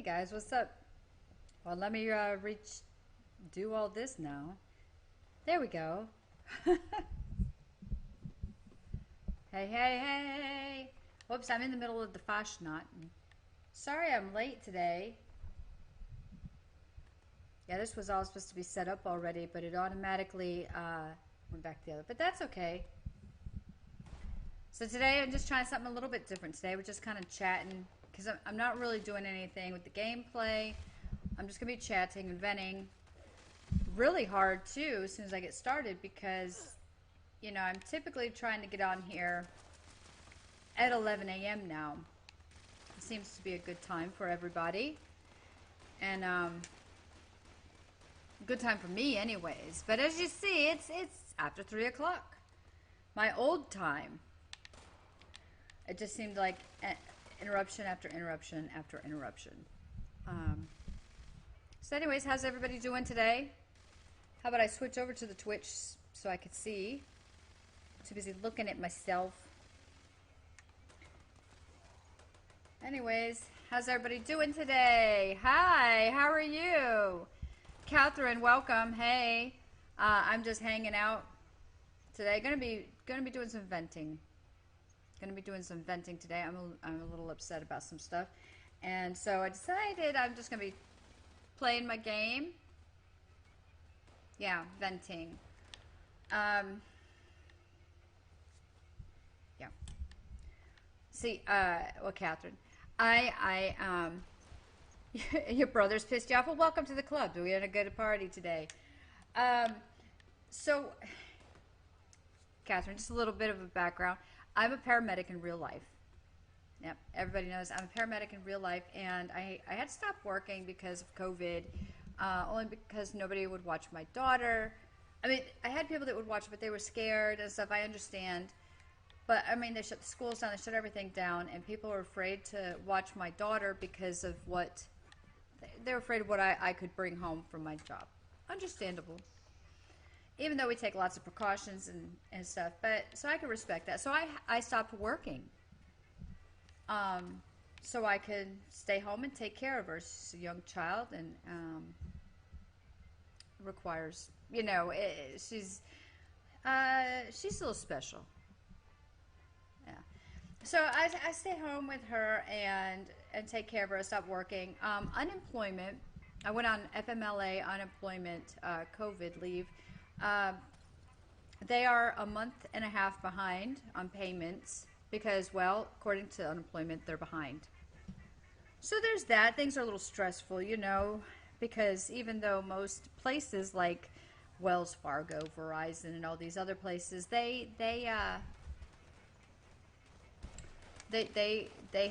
Hey guys, what's up? Well, let me do all this now. There we go. Hey, hey, hey. Whoops, I'm in the middle of the Fashnacht. Sorry I'm late today. Yeah, this was all supposed to be set up already, but it automatically went back to the other. But that's okay. So today I'm just trying something a little bit different. Today we're just kind of chatting because I'm not really doing anything with the gameplay. I'm just going to be chatting and venting. Really hard too as soon as I get started because, I'm typically trying to get on here at 11 a.m. now. It seems to be a good time for everybody. And good time for me anyways. But as you see, it's after 3 o'clock. My old time. It just seemed like interruption after interruption after interruption. So anyways, how's everybody doing today? How about I switch over to the Twitch so I could see? I'm too busy looking at myself. Anyways, how's everybody doing today? Hi, how are you? Catherine, welcome. Hey, I'm just hanging out today. Gonna be doing some venting. Gonna be doing some venting today. I'm a little upset about some stuff, and so I decided I'm just gonna be playing my game. Yeah, venting. Yeah. See, well, Catherine, your brother's pissed you off. Well, welcome to the club. We had a good party today. So, Catherine, just a little bit of a background. I'm a paramedic in real life. Yep, everybody knows I'm a paramedic in real life, and I had to stop working because of COVID, only because nobody would watch my daughter. I mean, I had people that would watch, but they were scared and stuff. I understand. But, I mean, they shut the schools down, they shut everything down, and people were afraid to watch my daughter because of what, they were afraid of what I could bring home from my job. Understandable. Even though we take lots of precautions and stuff, but so I could respect that. So I stopped working, so I could stay home and take care of her. She's a young child and requires, she's a little special. Yeah. So I stay home with her and take care of her. I stopped working. Unemployment. I went on FMLA unemployment COVID leave. They are a month and a half behind on payments because, well, according to unemployment, they're behind. So there's that. Things are a little stressful, because even though most places like Wells Fargo, Verizon, and all these other places, they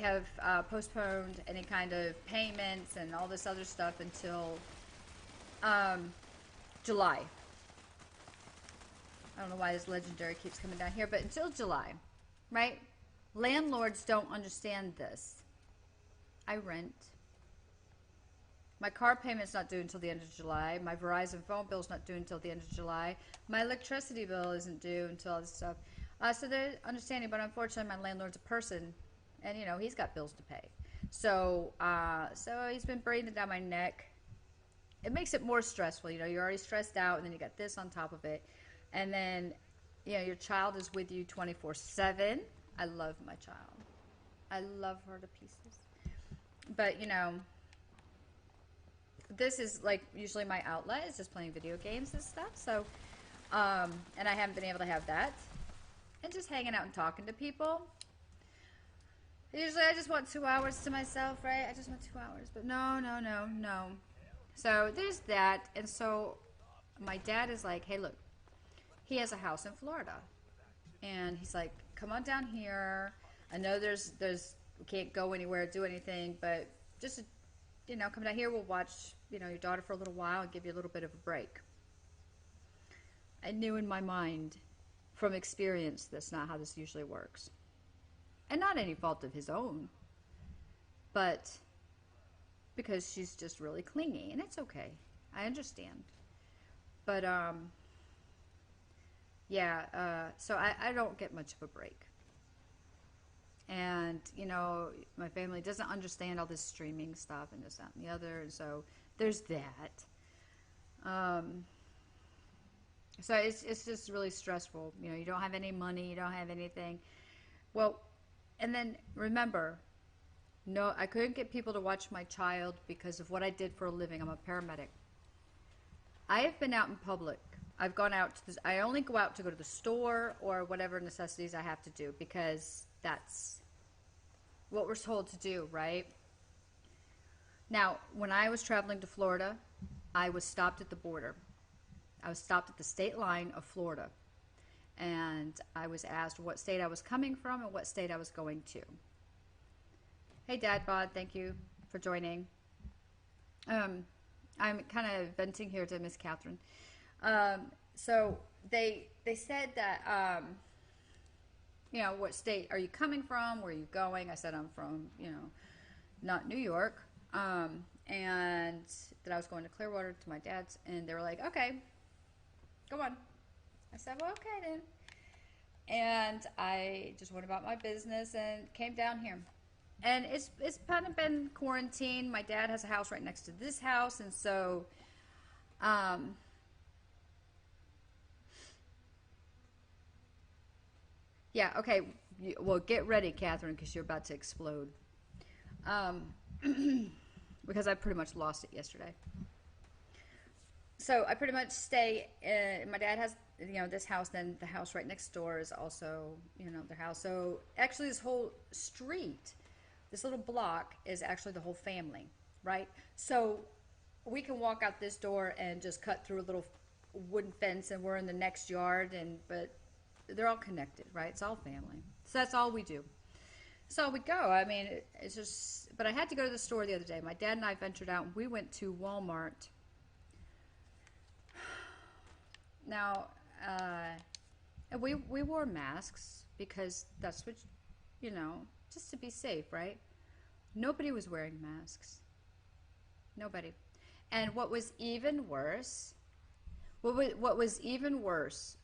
have postponed any kind of payments and all this other stuff until July. I don't know why this legendary keeps coming down here, but until July, right? Landlords don't understand this. I rent. My car payment's not due until the end of July. My Verizon phone bill's not due until the end of July. My electricity bill isn't due until all this stuff. So they're understanding, but unfortunately my landlord's a person, and he's got bills to pay. So he's been breathing down my neck. It makes it more stressful. You're already stressed out, and then you got this on top of it. And then, your child is with you 24/7. I love my child. I love her to pieces. But, this is like usually my outlet is just playing video games and stuff. So, and I haven't been able to have that. And just hanging out and talking to people. Usually I just want 2 hours to myself, right? I just want 2 hours. But no. So there's that. And so my dad is like, hey, look. He has a house in Florida, and he's like, "Come on down here. I know we can't go anywhere, do anything, but just, come down here. We'll watch, your daughter for a little while and give you a little bit of a break." I knew in my mind, from experience, that's not how this usually works, and not any fault of his own, but because she's just really clingy, and it's okay. I understand, but yeah, so I don't get much of a break. And and my family doesn't understand all this streaming stuff and this, that, and the other, and so there's that. So it's just really stressful. You don't have any money, you don't have anything. Well, and then remember, no, I couldn't get people to watch my child because of what I did for a living. I'm a paramedic. I have been out in public. I've gone out to I only go out to go to the store or whatever necessities I have to do because that's what we're told to do, right? Now, when I was traveling to Florida, I was stopped at the border. I was stopped at the state line of Florida. And I was asked what state I was coming from and what state I was going to. Hey, Dad Bod, thank you for joining. I'm kind of venting here to Miss Catherine. So they said that, what state are you coming from? Where are you going? I said I'm from, not New York. And that I was going to Clearwater to my dad's. And they were like, okay, go on. I said, well, okay then. And I just went about my business and came down here. And it's kind of been quarantine. My dad has a house right next to this house, and so yeah, okay. Well, get ready, Catherine, because you're about to explode. Because I pretty much lost it yesterday. So I pretty much stay my dad has this house, then the house right next door is also their house. So actually this whole street, this little block is actually the whole family, right? So we can walk out this door and just cut through a little wooden fence and we're in the next yard, but they're all connected, right? It's all family. So that's all we do. So we go. I mean, it's just, but I had to go to the store the other day. My dad and I ventured out and we went to Walmart. Now, we wore masks because that's what, just to be safe, right? Nobody was wearing masks. Nobody. And what was even worse,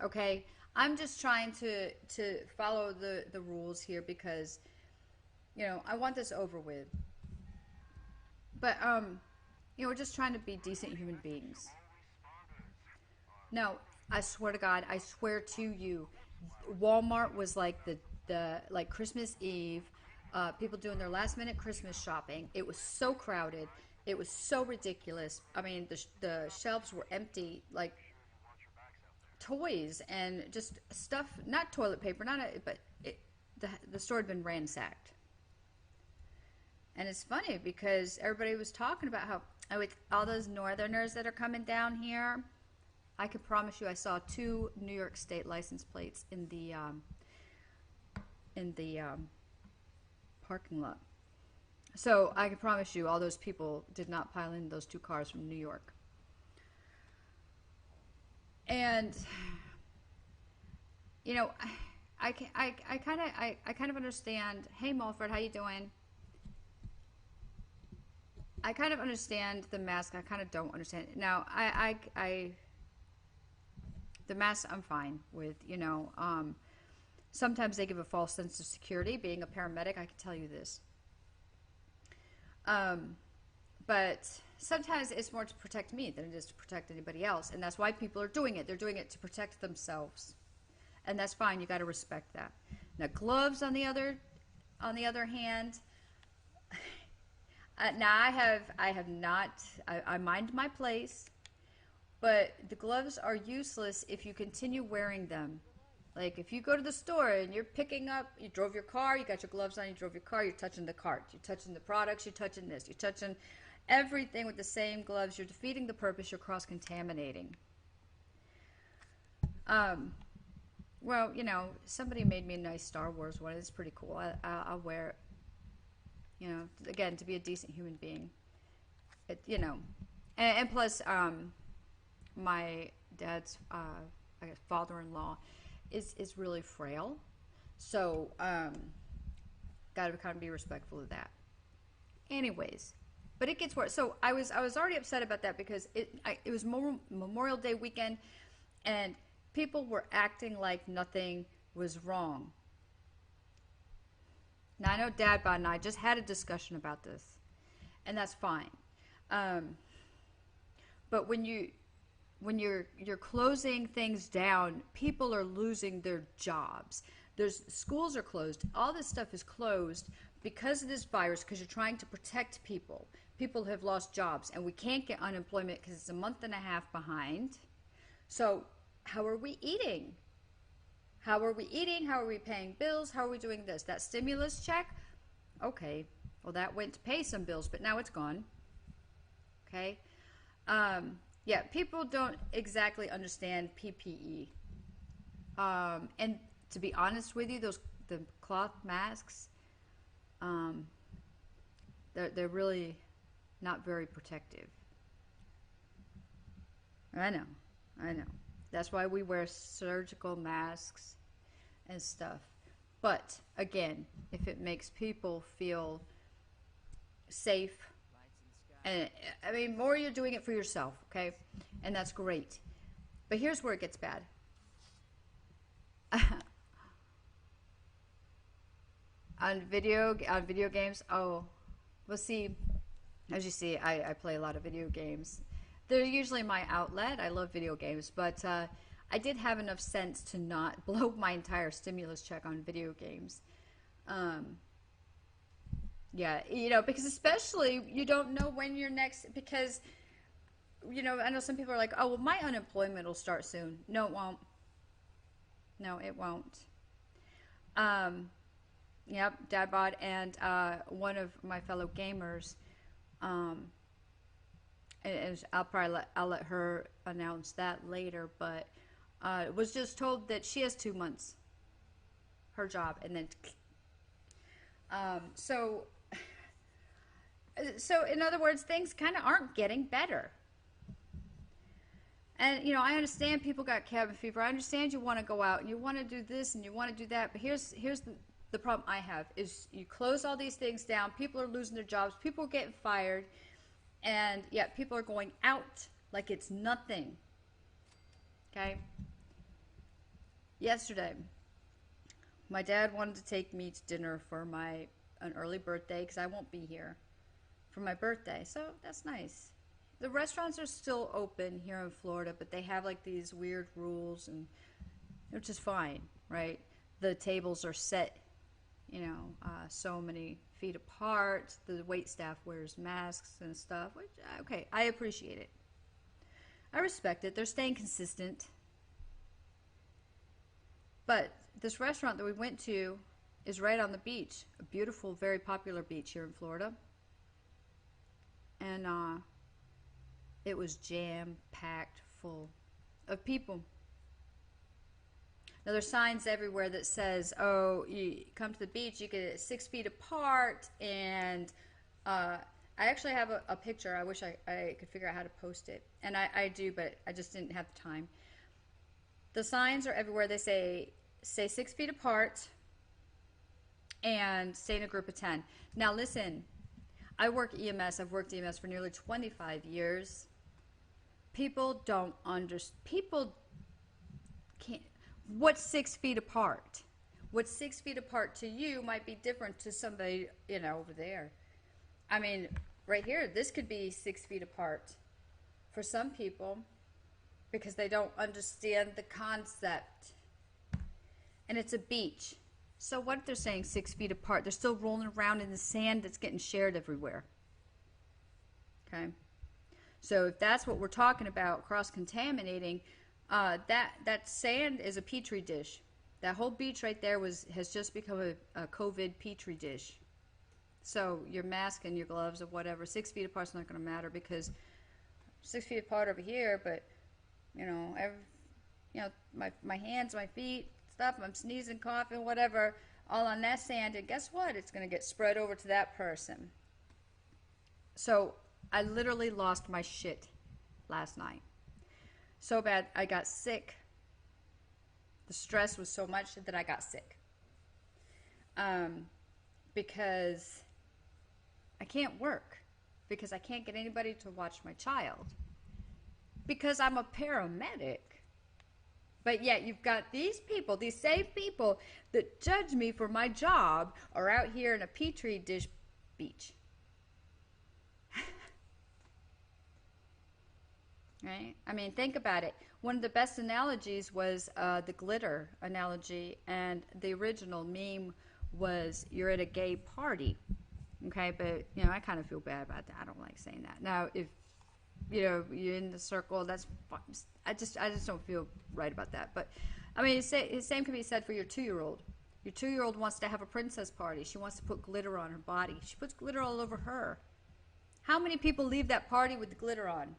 okay, I'm just trying to follow the rules here because, I want this over with. But, we're just trying to be decent human beings. No, I swear to God, I swear to you, Walmart was like like Christmas Eve, people doing their last minute Christmas shopping. It was so crowded. It was so ridiculous. I mean, the shelves were empty, like toys and just stuff, not toilet paper, the store had been ransacked. And it's funny because everybody was talking about how all those northerners that are coming down here. I can promise you I saw 2 New York State license plates in the parking lot. So I can promise you all those people did not pile in those 2 cars from New York. And I kind of understand. Hey, Mulford, how you doing? I kind of understand the mask. I kind of don't understand it. Now, the mask I'm fine with, sometimes they give a false sense of security. Being a paramedic, I can tell you this. But sometimes it's more to protect me than it is to protect anybody else. And that's why people are doing it. They're doing it to protect themselves. And that's fine. You got to respect that. Now, gloves, on the other hand, now I have not, I mind my place. But the gloves are useless if you continue wearing them. Like if you go to the store and you're picking up, you drove your car, you got your gloves on, you drove your car, you're touching the cart, you're touching the products, you're touching this, you're touching everything with the same gloves, you're defeating the purpose, you're cross-contaminating. Well, somebody made me a nice Star Wars one. It's pretty cool. I'll wear it. Again, to be a decent human being. And plus, my dad's I guess father-in-law is really frail, so gotta kind of be respectful of that. Anyways, but it gets worse. So I was already upset about that because it was Memorial Day weekend, and people were acting like nothing was wrong. Now I know Dad Bod and I just had a discussion about this, and that's fine. But when you're closing things down, people are losing their jobs. There's schools are closed. All this stuff is closed because of this virus, because you're trying to protect people. People have lost jobs, and we can't get unemployment because it's a month and a half behind. So how are we eating? How are we eating? How are we paying bills? How are we doing this? That stimulus check? Okay, well, that went to pay some bills, but now it's gone. Okay? Yeah, people don't exactly understand PPE. And to be honest with you, the cloth masks, they're really not very protective. I know. That's why we wear surgical masks and stuff. But again, if it makes people feel safe, and I mean, more you're doing it for yourself, okay? And that's great. But here's where it gets bad. on video games, well, see, as you see, I play a lot of video games. They're usually my outlet. I love video games, but I did have enough sense to not blow my entire stimulus check on video games. Yeah, because especially you don't know when you're next, because, I know some people are like, oh, well, my unemployment will start soon. No, it won't. No, it won't. Yep, Dad Bod and one of my fellow gamers, and I'll let her announce that later, but was just told that she has 2 months, her job, and then so in other words, things kind of aren't getting better. And I understand people got cabin fever. I understand you want to go out and you want to do this and you want to do that, but here's the problem I have is you close all these things down, people are losing their jobs, people are getting fired, and yet people are going out like it's nothing. Okay? Yesterday, my dad wanted to take me to dinner for an early birthday, because I won't be here for my birthday, so that's nice. The restaurants are still open here in Florida, but they have like these weird rules, and which is fine, right? The tables are set, so many feet apart. The wait staff wears masks and stuff, which, okay, I appreciate it. I respect it. They're staying consistent. But this restaurant that we went to is right on the beach, a beautiful, very popular beach here in Florida. And it was jam-packed full of people. Now, there's signs everywhere that says, oh, you come to the beach, you get 6 feet apart, and I actually have a picture. I wish I could figure out how to post it. And I do, but I just didn't have the time. The signs are everywhere. They say 6 feet apart and stay in a group of 10. Now, listen, I work EMS. I've worked EMS for nearly 25 years. People don't understand. People can't. What's 6 feet apart? What's 6 feet apart to you might be different to somebody, over there. I mean, right here, this could be 6 feet apart for some people because they don't understand the concept. And it's a beach. So what if they're saying 6 feet apart? They're still rolling around in the sand that's getting shared everywhere. Okay? So if that's what we're talking about, cross-contaminating, that sand is a petri dish. That whole beach right there has just become a COVID petri dish. So your mask and your gloves or whatever, 6 feet apart is not going to matter, because 6 feet apart over here, but my hands, my feet, stuff, I'm sneezing, coughing, whatever, all on that sand, and guess what? It's going to get spread over to that person. So I literally lost my shit last night. So bad, I got sick. The stress was so much that I got sick. Because I can't work. Because I can't get anybody to watch my child. Because I'm a paramedic. But yet you've got these people, these same people that judge me for my job are out here in a petri dish beach. Right? I mean, think about it. One of the best analogies was the glitter analogy, and the original meme was you're at a gay party. Okay, but you know, I kind of feel bad about that. I don't like saying that. Now, if you know you're in the circle, that's I just don't feel right about that. But I mean, the same can be said for your 2-year-old. Your 2-year-old wants to have a princess party. She wants to put glitter on her body. She puts glitter all over her. How many people leave that party with the glitter on?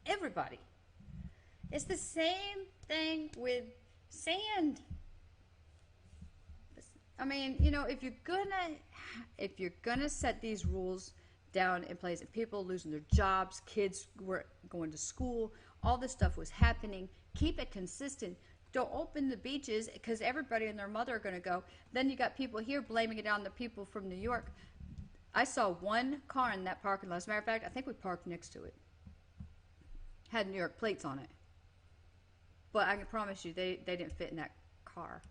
Everybody. It's the same thing with sand. I mean, you know, if you're gonna set these rules down in place, and people losing their jobs, kids were going to school, all this stuff was happening, keep it consistent. Don't open the beaches because everybody and their mother are gonna go. Then you got people here blaming it on the people from New York. I saw one car in that parking lot. As a matter of fact, I think we parked next to it. Had New York plates on it. But I can promise you, they didn't fit in that car.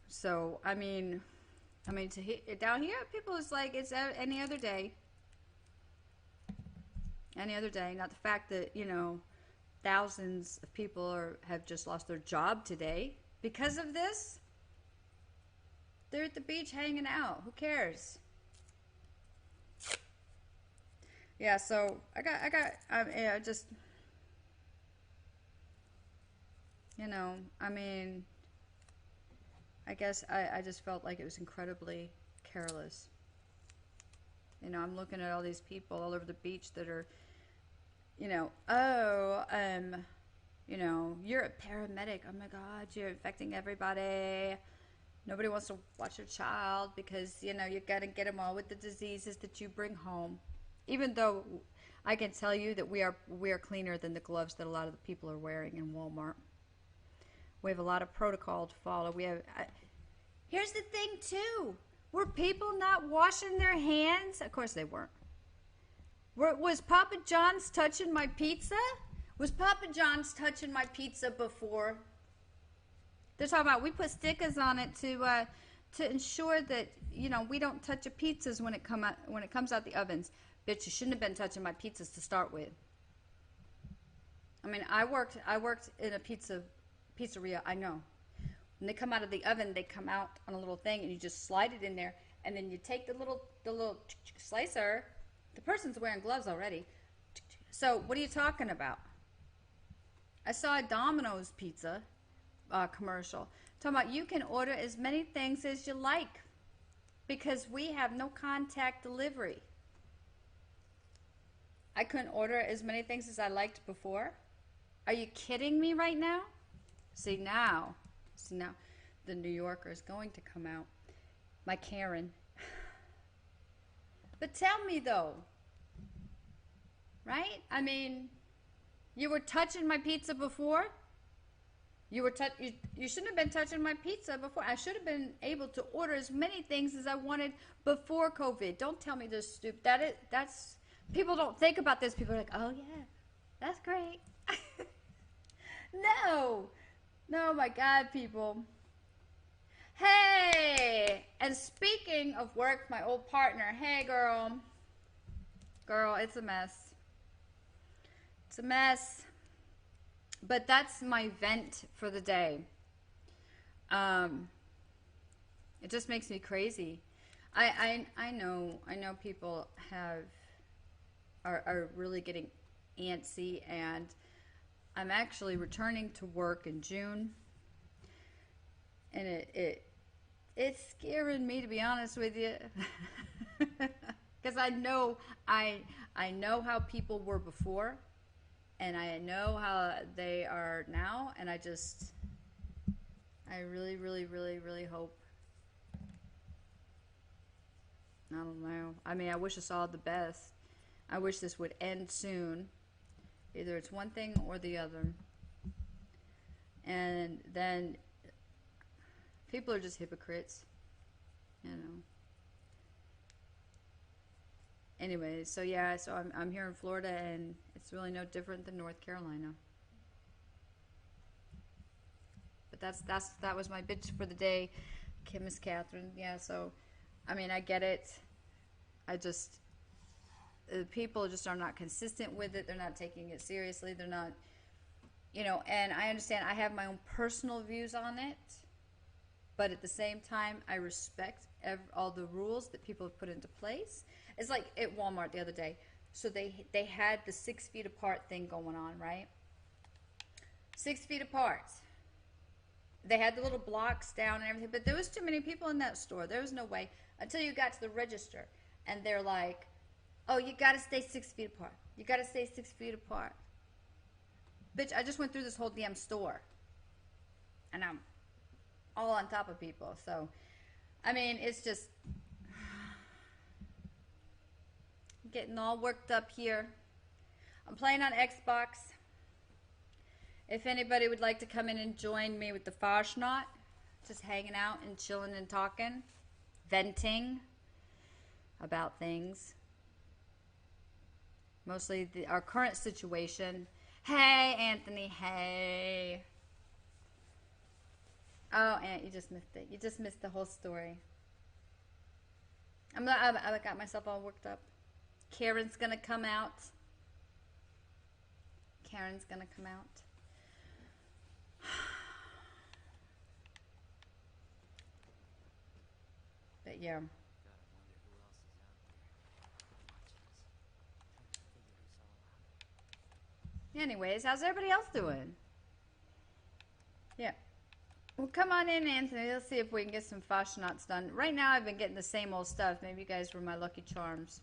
So, I mean, down here, people is like, it's any other day. Any other day. Not the fact that, you know, thousands of people have just lost their job today because of this. They're at the beach hanging out. Who cares? Yeah, so I just, you know, I mean, I guess I just felt like it was incredibly careless. You know, I'm looking at all these people all over the beach that are, you know, you know, you're a paramedic. Oh my God, you're infecting everybody. Nobody wants to watch your child because, you know, you got to get them all with the diseases that you bring home. Even though I can tell you that we are cleaner than the gloves that a lot of the people are wearing in Walmart. We have a lot of protocol to follow. Here's the thing too. Were people not washing their hands? Of course they weren't. Was Papa John's touching my pizza? Was Papa John's touching my pizza before? They're talking about we put stickers on it to ensure that, you know, we don't touch your pizzas when it comes out the ovens. Bitch, you shouldn't have been touching my pizzas to start with. I mean, I worked in a pizzeria. I know. When they come out of the oven, they come out on a little thing, and you just slide it in there, and then you take the little slicer. The person's wearing gloves already. So what are you talking about? I saw a Domino's pizza commercial talking about you can order as many things as you like because we have no contact delivery. I couldn't order as many things as I liked before. Are you kidding me right now? See now, the New Yorker is going to come out. My Karen. But tell me though, right? I mean, you were touching my pizza before. You shouldn't have been touching my pizza before. I should have been able to order as many things as I wanted before COVID. Don't tell me this stupid. That's people don't think about this. People are like, oh yeah, that's great. No, my God, people. Hey, and speaking of work, my old partner. Hey, girl, it's a mess. It's a mess. But that's my vent for the day. It just makes me crazy. I know people are really getting antsy, and I'm actually returning to work in June, and it's scaring me, to be honest with you, because I know how people were before. And I know how they are now, and I really, really, really, really hope. I don't know. I mean, I wish us all the best. I wish this would end soon. Either it's one thing or the other. And then people are just hypocrites, you know. Anyways, so yeah, so I'm here in Florida, and it's really no different than North Carolina. But that was my bitch for the day, Miss Catherine. Yeah, so I mean, I get it. I just people just are not consistent with it. They're not taking it seriously. They're not, and I understand I have my own personal views on it, but at the same time, I respect all the rules that people have put into place. It's like at Walmart the other day. So they had the 6 feet apart thing going on, right? 6 feet apart. They had the little blocks down and everything, but there was too many people in that store. There was no way until you got to the register, and they're like, "Oh, you got to stay 6 feet apart. You got to stay 6 feet apart." Bitch, I just went through this whole damn store, and I'm all on top of people. So, I mean, it's just getting all worked up here. I'm playing on Xbox. If anybody would like to come in and join me with the Farshnot, just hanging out and chilling and talking, venting about things. Mostly our current situation. Hey, Anthony, hey. Oh, Aunt, you just missed it. You just missed the whole story. I got myself all worked up. Karen's gonna come out. Karen's gonna come out. But yeah. Anyways, how's everybody else doing? Yeah. Well, come on in, Anthony. Let's see if we can get some Fashnauts done. Right now, I've been getting the same old stuff. Maybe you guys were my lucky charms.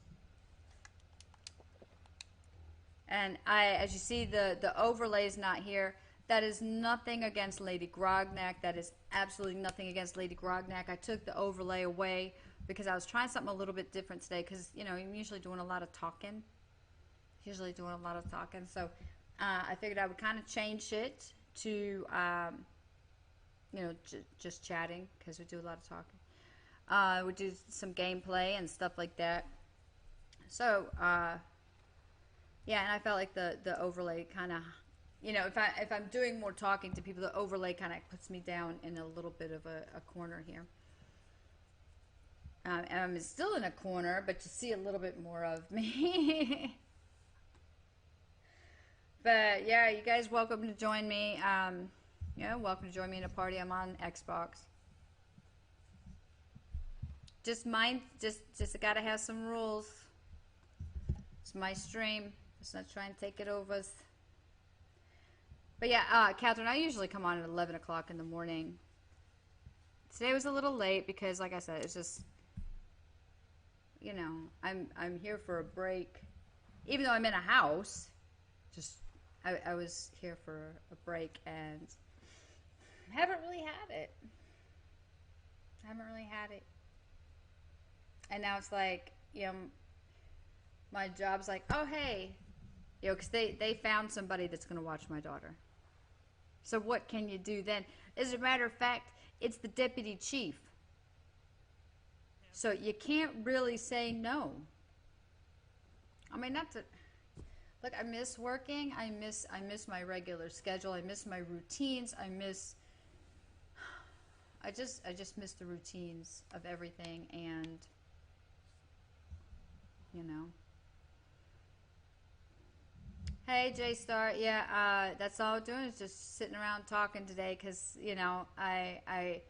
And as you see, the overlay's not here. That is nothing against Lady Grognak. That is absolutely nothing against Lady Grognak. I took the overlay away because I was trying something a little bit different today. Because, I'm usually doing a lot of talking. So I figured I would kind of change it to, just chatting. Because we do a lot of talking. We do some gameplay and stuff like that. So, yeah, and I felt like the overlay kind of, if I'm doing more talking to people, the overlay kind of puts me down in a little bit of a corner here. And I'm still in a corner, but you see a little bit more of me. But yeah, you guys welcome to join me. Welcome to join me in a party. I'm on Xbox. Just gotta have some rules. It's my stream. Let's not try and take it over. But yeah, Catherine, I usually come on at 11 o'clock in the morning. Today was a little late because, like I said, it's just, I'm here for a break. Even though I'm in a house, I was here for a break and haven't really had it. And now it's like, my job's like, oh, hey, because they found somebody that's going to watch my daughter. So what can you do then? As a matter of fact, it's the deputy chief. So you can't really say no. I mean, look, I miss working. I miss my regular schedule. I miss my routines. I just miss the routines of everything, and Hey, J-Star. Yeah, that's all I'm doing is just sitting around talking today because, I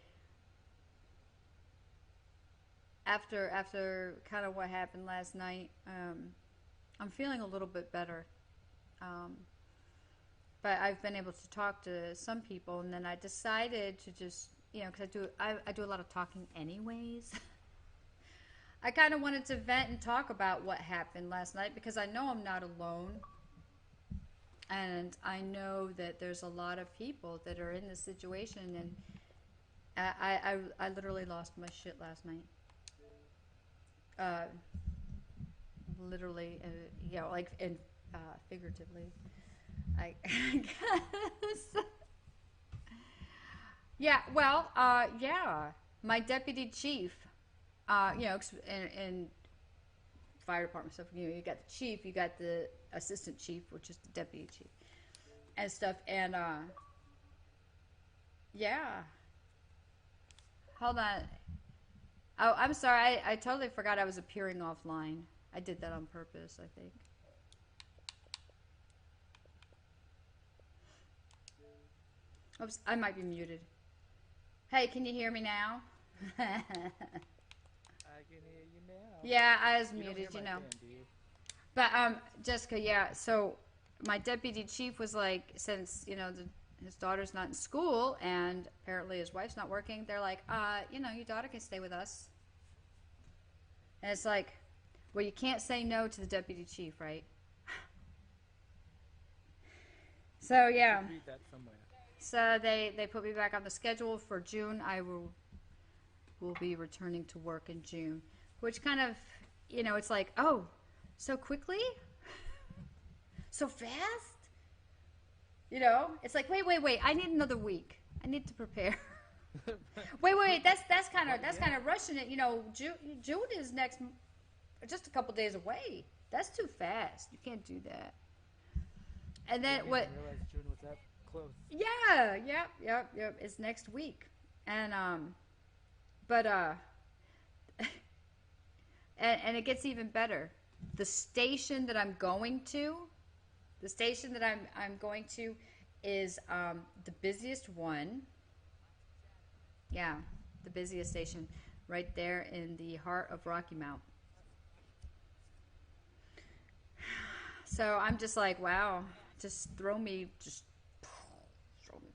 after kind of what happened last night, I'm feeling a little bit better. But I've been able to talk to some people, and then I decided to just, because I do a lot of talking anyways. I kind of wanted to vent and talk about what happened last night because I know I'm not alone. And I know that there's a lot of people that are in this situation, and I literally lost my shit last night. Literally, and figuratively, I guess. Yeah. Well. Yeah. My deputy chief. And fire department stuff. You know, you got the chief, you got the assistant chief, which is the deputy chief, and stuff. And yeah. Hold on. Oh, I'm sorry. I totally forgot I was appearing offline. I did that on purpose, I think. Oops, I might be muted. Hey, can you hear me now? I can hear you now. Yeah, I was You don't muted, hear you my know. fan, do you? But Jessica, yeah. So my deputy chief was like, since you know his daughter's not in school and apparently his wife's not working, they're like, you know, your daughter can stay with us. And it's like, well, you can't say no to the deputy chief, right? So yeah. I read that somewhere. So they put me back on the schedule for June. I will be returning to work in June, which kind of, you know, it's like, oh, so quickly, so fast. You know, it's like, wait. I need another week. I need to prepare. wait. That's kind of rushing it. You know, June is just a couple days away. That's too fast. You can't do that. And then what? I didn't realize June was that close. Yeah, yep. It's next week, and but and it gets even better. The station that I'm going to is the busiest one. Yeah, the busiest station right there in the heart of Rocky Mount. So I'm just like, wow, just throw me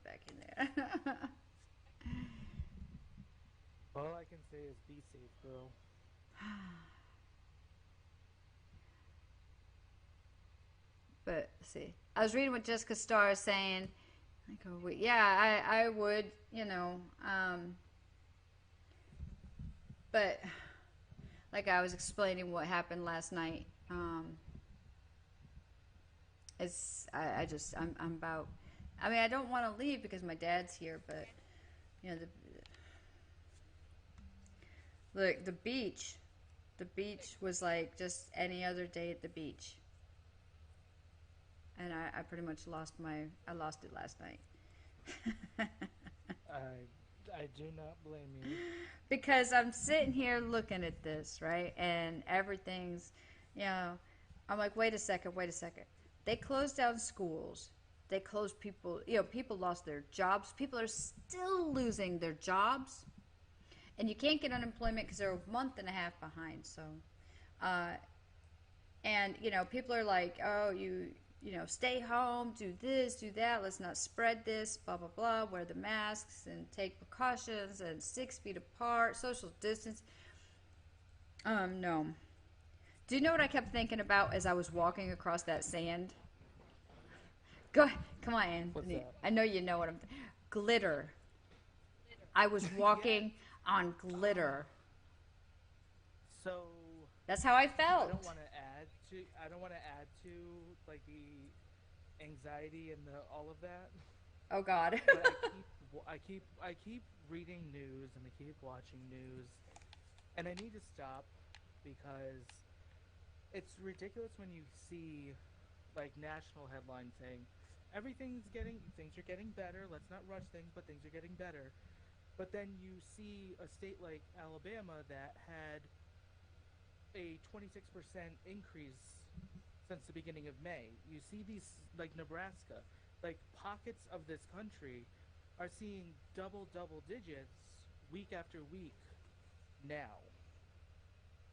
back in there. All I can say is be safe, girl. But see, I was reading what Jessica Starr is saying. I go, yeah, I would, you know, but like I was explaining what happened last night. I'm about. I mean, I don't want to leave because my dad's here, but you know, the beach was like just any other day at the beach. And I pretty much lost it last night. I do not blame you. Because I'm sitting here looking at this, right? And everything's, you know, I'm like, wait a second. They closed down schools. They closed people, you know, people lost their jobs. People are still losing their jobs. And you can't get unemployment because they're a month and a half behind. So, and, you know, people are like, oh, you know, stay home, do this, do that, let's not spread this, blah, blah, blah, wear the masks and take precautions and 6 feet apart, social distance. No. Do you know what I kept thinking about as I was walking across that sand? Go, come on, Anthony. What's that? I know you know what I'm glitter. I was walking on glitter. So That's how I felt. I don't want to add to like the anxiety and all of that. Oh God. But I keep reading news and I keep watching news, and I need to stop because it's ridiculous when you see like national headlines saying things are getting better. Let's not rush things, but things are getting better. But then you see a state like Alabama that had a 26% increase since the beginning of May. You see these, like Nebraska, like pockets of this country are seeing double digits week after week now.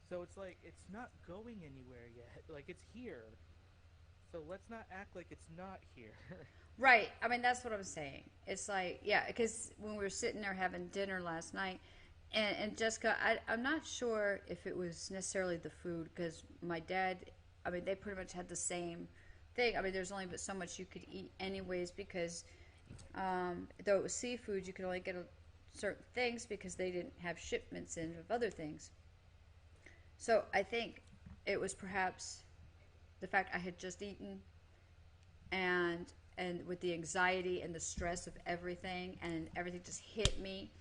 So it's like, it's not going anywhere yet. Like, it's here. So let's not act like it's not here. Right. I mean, that's what I'm saying. It's like, yeah, because when we were sitting there having dinner last night, and Jessica, I'm not sure if it was necessarily the food, because my dad, I mean, they pretty much had the same thing. I mean, there's only but so much you could eat anyways, because though it was seafood, you could only get certain things because they didn't have shipments in of other things. So I think it was perhaps the fact I had just eaten, and with the anxiety and the stress of everything, and everything just hit me.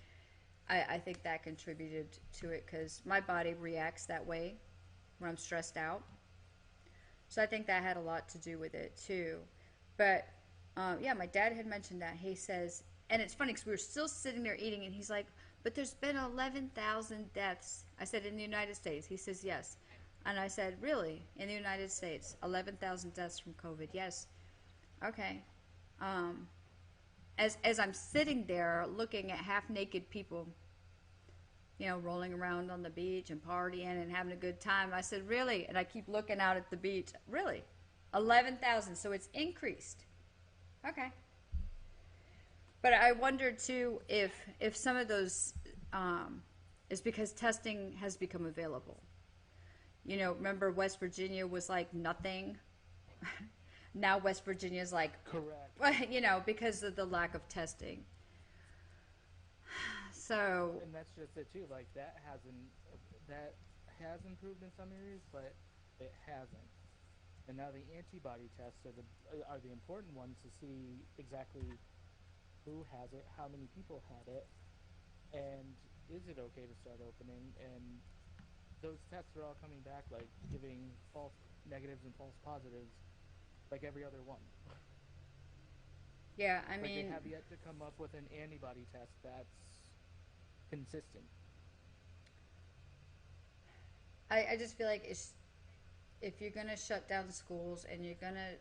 I think that contributed to it, because my body reacts that way. when I'm stressed out. So I think that had a lot to do with it too. But yeah, my dad had mentioned that. He says, and it's funny because we were still sitting there eating, and he's like, but there's been 11,000 deaths. I said, in the United States? He says, yes. And I said, really? In the United States? 11,000 deaths from COVID? Yes. Okay. Um, as I'm sitting there looking at half naked people, rolling around on the beach and partying and having a good time, I said, really? And I keep looking out at the beach. Really? 11,000. So it's increased. Okay. But I wondered too if some of those is because testing has become available. Remember West Virginia was like nothing. Now West Virginia is like Correct. because of the lack of testing. So And that's just it too. Like that has improved in some areas, but it hasn't. And now the antibody tests are the important ones to see exactly who has it, how many people had it, and is it okay to start opening? And those tests are all coming back like giving false negatives and false positives, like every other one. yeah, I Like they mean, have yet to come up with an antibody test that's consistent. I just feel like if you're gonna shut down schools and you're gonna,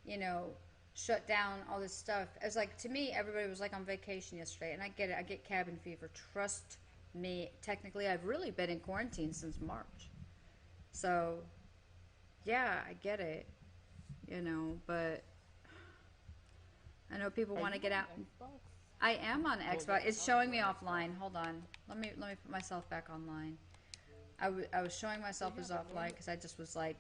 you know, shut down all this stuff, it's like to me everybody was like on vacation yesterday, and I get it. I get cabin fever. Trust me. Technically, I've really been in quarantine since March, so yeah, I get it. But I know people Are want to you get out. on Xbox? I am on Well, Xbox. yeah, It's how are showing you me on offline. Xbox? Hold on. Let me put myself back online. I was showing Well, myself yeah, as but offline normally, because I just was like,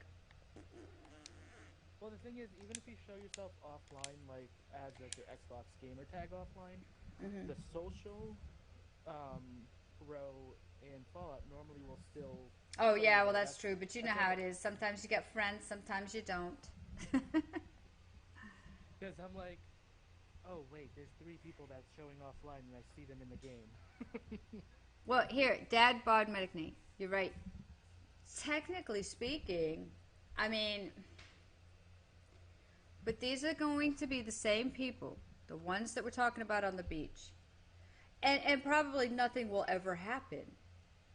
well, the thing is, even if you show yourself offline, like as like your Xbox gamer tag offline, hmm the social row in Fallout normally will still oh show you yeah, well there. that's That's true. But you know that's like how it is. Sometimes you get friends, sometimes you don't. because I'm like, oh wait, there's three people that's showing offline, and I see them in the game. Well, here, Dad bod medicne. You're right. Technically speaking, I mean, but these are going to be the same people, the ones that we're talking about on the beach, and probably nothing will ever happen,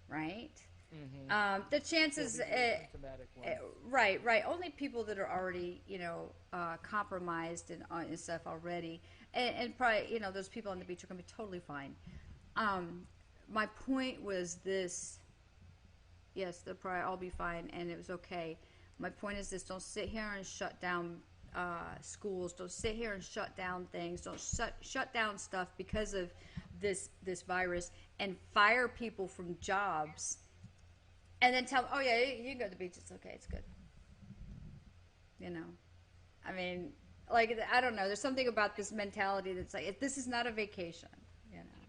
right? Mm-hmm. The They'll chances, be the asymptomatic ones. right. Only people that are already, compromised and stuff already, and probably, those people on the beach are going to be totally fine. Um, my point was this: yes, they'll probably all be fine, and it was okay. My point is this: don't sit here and shut down schools. Don't sit here and shut down things. Don't shut down stuff because of this virus, and fire people from jobs and then tell them, oh yeah, you can go to the beach. It's okay. It's good. You know, I mean, like I don't know. There's something about this mentality that's like this is not a vacation. You know,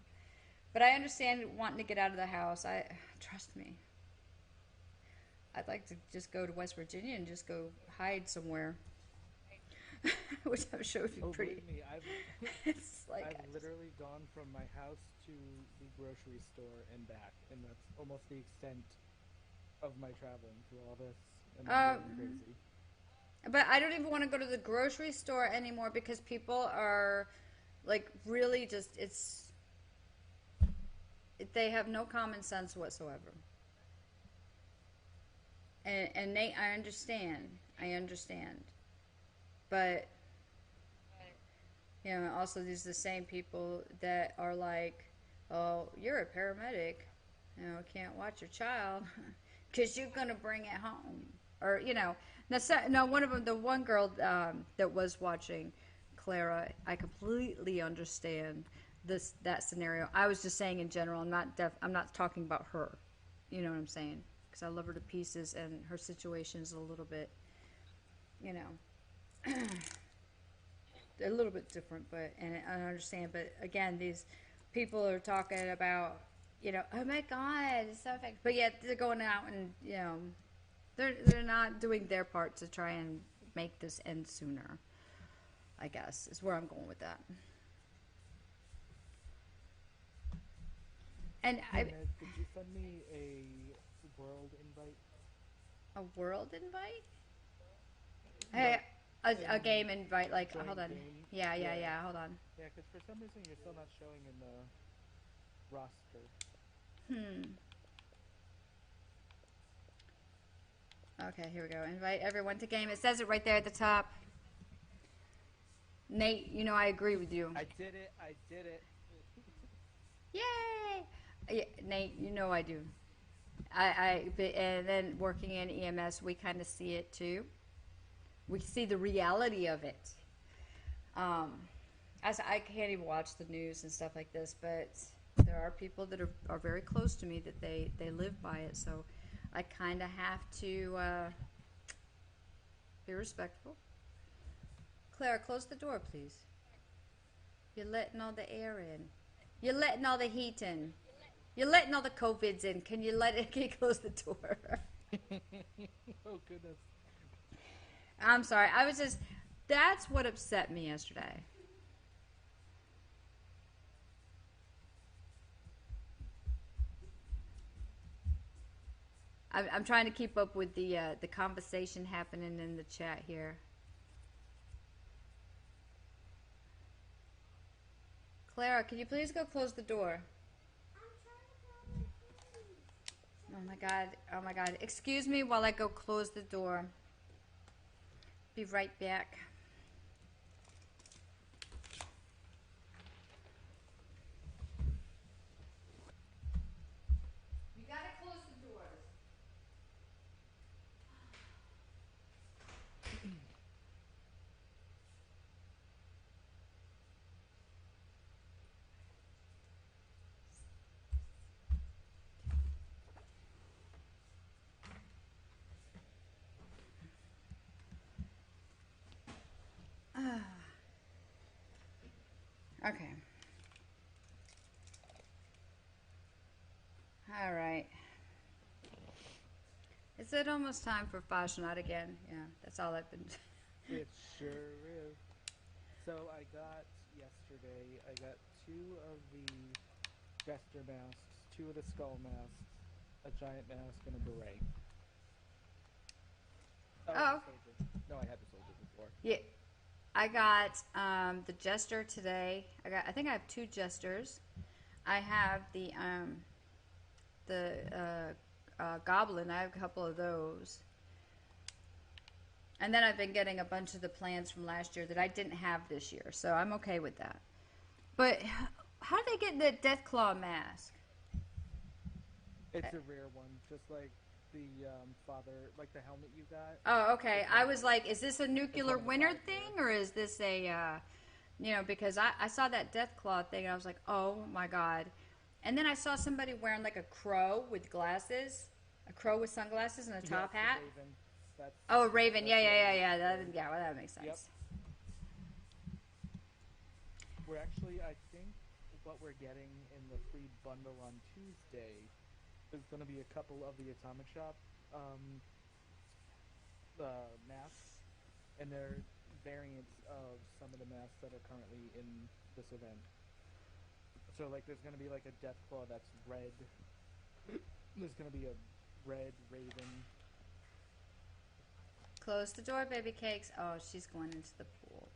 but I understand wanting to get out of the house. I trust me. I'd like to just go to West Virginia and just go hide somewhere, which I'm sure would be Oh, pretty. believe me, It's like I've literally gone from my house to the grocery store and back, and that's almost the extent of my traveling through all this, and I'm um, going crazy. but I don't even want to go to the grocery store anymore because people are like really just they have no common sense whatsoever. And Nate, I understand, but also these are the same people that are like, oh, you're a paramedic, can't watch your child because you're gonna bring it home, or now one of them, the one girl that was watching Clara, I completely understand that scenario. I was just saying in general. I'm not talking about her. You know what I'm saying? Because I love her to pieces, and her situation is a little bit, you know, a little bit different. But and I understand. But again, these people are talking about, oh my God, it's so effective. But yet they're going out and they're not doing their part to try and make this end sooner. I guess is where I'm going with that. And Hey, Ned, did you send me a world invite? A world invite? Hey, Like, a in game invite. Like, join hold on. game. Yeah, yeah, Yeah. yeah. Hold on. Yeah, because for some reason you're still not showing in the roster. Hmm. Okay, here we go. Invite everyone to game. It says it right there at the top. Nate, you know I agree with you. I did it. I did it. Yay! Yeah, Nate, you know I do. And then working in EMS, we kind of see it too. We see the reality of it. Um, I can't even watch the news and stuff like this, but there are people that are very close to me that they live by it. So I kind of have to be respectful. Clara, close the door, please. You're letting all the air in. You're letting all the heat in. You're letting all the COVIDs in. Can you can you close the door? Oh goodness. I'm sorry. That's what upset me yesterday. I'm trying to keep up with the conversation happening in the chat here. Clara, can you please go close the door? Oh my god. Oh my god. Excuse me while I go close the door. Be right back. You gotta close the doors. Okay. All right. Is it almost time for fashion night again? Yeah, that's all I've been. It sure is. So I got yesterday. I got 2 of the jester masks, 2 of the skull masks, a giant mask, and a beret. Oh, and Oh, the soldier. No, I had the soldier before. yeah. I got the jester today. I think I have 2 jesters. I have the goblin. I have a couple of those. And then I've been getting a bunch of the plans from last year that I didn't have this year, so I'm okay with that. But how do they get the Deathclaw mask? It's a rare one, just like the father, like the helmet you got. Oh, okay. It's I one of was the, like, is this a it's nuclear one of the winter 5 thing, rare. or is this a, because I saw that Deathclaw thing, and I was like, oh my god. And then I saw somebody wearing like a crow with glasses, a crow with sunglasses and a Yes, top the hat. raven. That's Oh, a raven. that's Yeah, the yeah, other yeah, yeah. rare. Yeah, well, that makes Yep. sense. We're actually, I think, what we're getting in the free bundle on Tuesday is going to be a couple of the Atomic Shop masks, and they're variants of some of the masks that are currently in this event. So, like, there's going to be like a Deathclaw that's red. There's going to be a red raven. Close the door, baby cakes. Oh, she's going into the pool.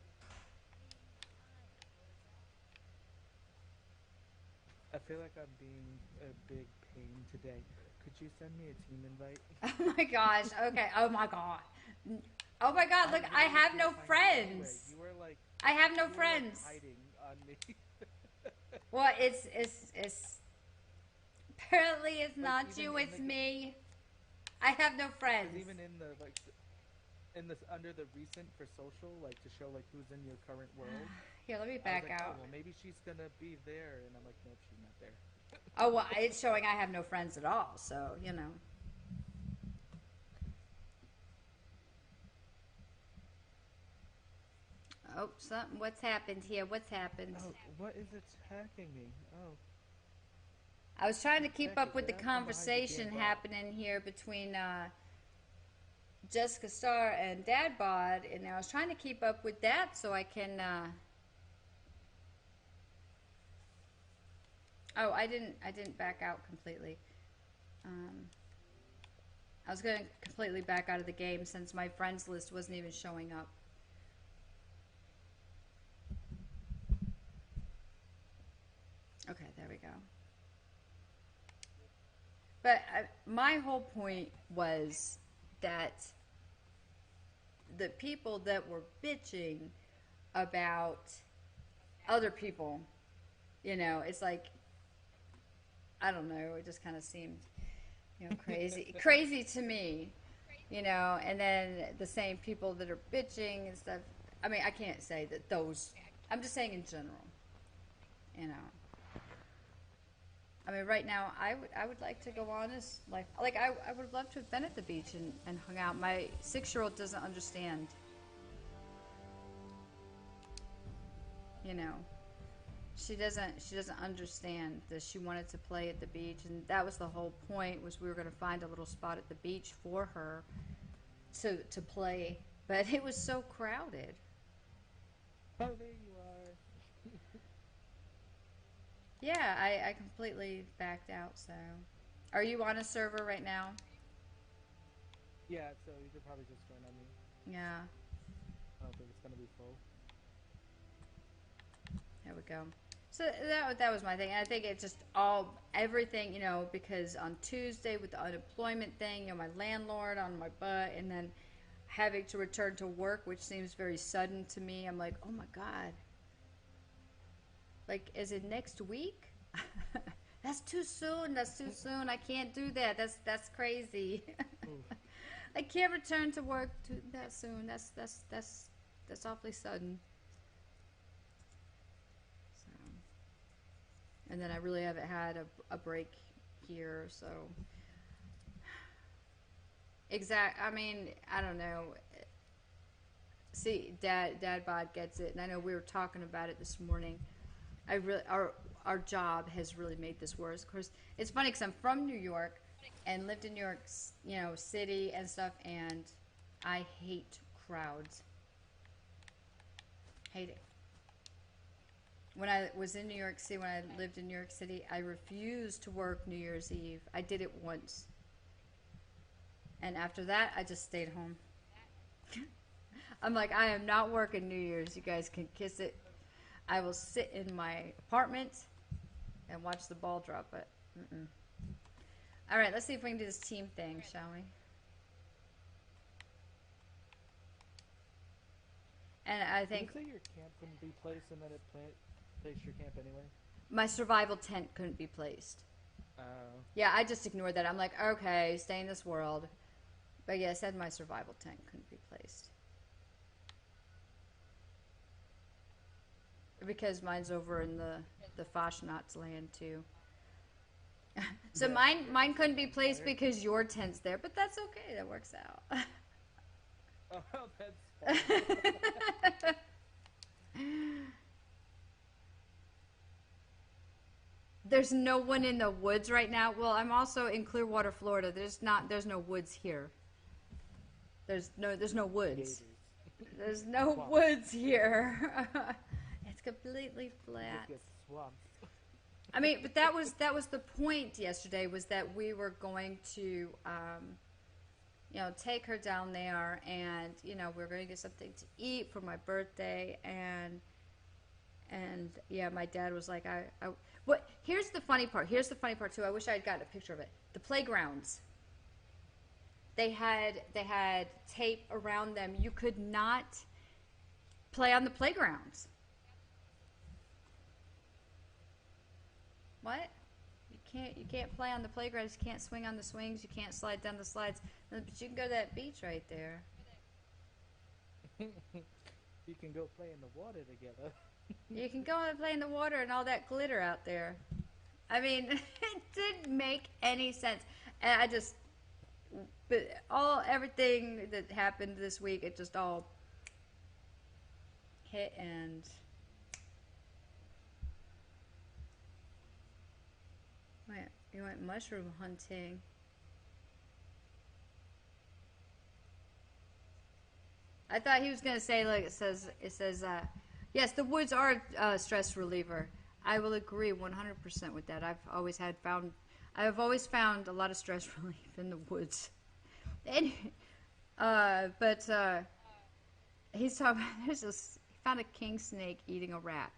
I feel like I'm being a big pain today. Could you send me a team invite? Oh my gosh. Okay. Oh my god. Oh my god. Look, I literally have can't no find you anywhere. friends. You were like, I have no you were like friends. hiding on me. Well, it's apparently it's Like not even you, in it's the, me. I have no because friends. even in the like, in this under the recent for social, like to show like who's in your current world. Here, let me I was back like, oh out. well, maybe she's gonna be there, and I'm like, nope, she's not there. Oh well, it's showing I have no friends at all. So you know. Oh, something. What's happened here? What's happened? Oh, what is attacking me? Oh, I was trying to what the keep heck? up Get with the out from behind the conversation damn wall. happening here between Jessica Starr and Dad Bod, and I was trying to keep up with that so I can. Oh, I didn't back out completely. I was going to completely back out of the game since my friends list wasn't even showing up. Okay, there we go. But my whole point was that the people that were bitching about other people, you know, it's like, I don't know, it just kind of seemed, you know, crazy to me, you know, and then the same people that are bitching and stuff. I mean, I can't say that those, I'm just saying in general, you know. I mean, right now, I would like to go on as, like I would love to have been at the beach and hung out. My 6-year-old doesn't understand, you know. She doesn't understand that she wanted to play at the beach, and that was the whole point, was we were going to find a little spot at the beach for her to play, but it was so crowded. Oh, there you are. Yeah, I completely backed out, so. Are you on a server right now? Yeah, so you could probably just join on me. Yeah. I don't think it's gonna be full. There we go. So that was my thing. I think it's just everything, you know, because on Tuesday with the unemployment thing, you know, my landlord on my butt, and then having to return to work, which seems very sudden to me. I'm like, oh my God. Like, is it next week? That's too soon. That's too soon. I can't do that. That's crazy. I can't return to work that soon. That's awfully sudden. So, and then I really haven't had a break here, so. I mean, I don't know. See, Dad Bod gets it, and I know we were talking about it this morning. Our job has really made this worse. Of course, it's funny because I'm from New York and lived in New York, you know, City and stuff, and I hate crowds. Hate it. When I was in New York City, when I lived in New York City, I refused to work New Year's Eve. I did it once. And after that, I just stayed home. I'm like, I am not working New Year's. You guys can kiss it. I will sit in my apartment and watch the ball drop, but all right, let's see if we can do this team thing, shall we? And I think... Did you say your camp couldn't be placed and then it placed your camp anyway? My survival tent couldn't be placed. Yeah, I just ignored that. I'm like, okay, stay in this world. But yeah, it said my survival tent couldn't be placed. Because mine's over in the Foshnot's land too. So yeah, mine couldn't be placed because your tent's there, but that's okay. That works out. Oh, that's fine. There's no one in the woods right now. Well, I'm also in Clearwater, Florida. There's no woods here. There's no woods. There's no woods here. It's completely flat. I mean, but that was the point yesterday, was that we were going to, you know, take her down there, and you know, we were going to get something to eat for my birthday, and yeah, my dad was like, what? Here's the funny part. Here's the funny part too. I wish I had gotten a picture of it. The playgrounds. They had tape around them. You could not play on the playgrounds. What? You can't play on the playgrounds. You can't swing on the swings. You can't slide down the slides. But you can go to that beach right there. You can go play in the water together. You can go and play in the water and all that glitter out there. I mean, it didn't make any sense. And everything that happened this week, it just all hit, and you went mushroom hunting. I thought he was gonna say, like, it says yes, the woods are a stress reliever. I will agree 100% with that. I've always found a lot of stress relief in the woods. And, but he's talking. There's this. He found a king snake eating a rat.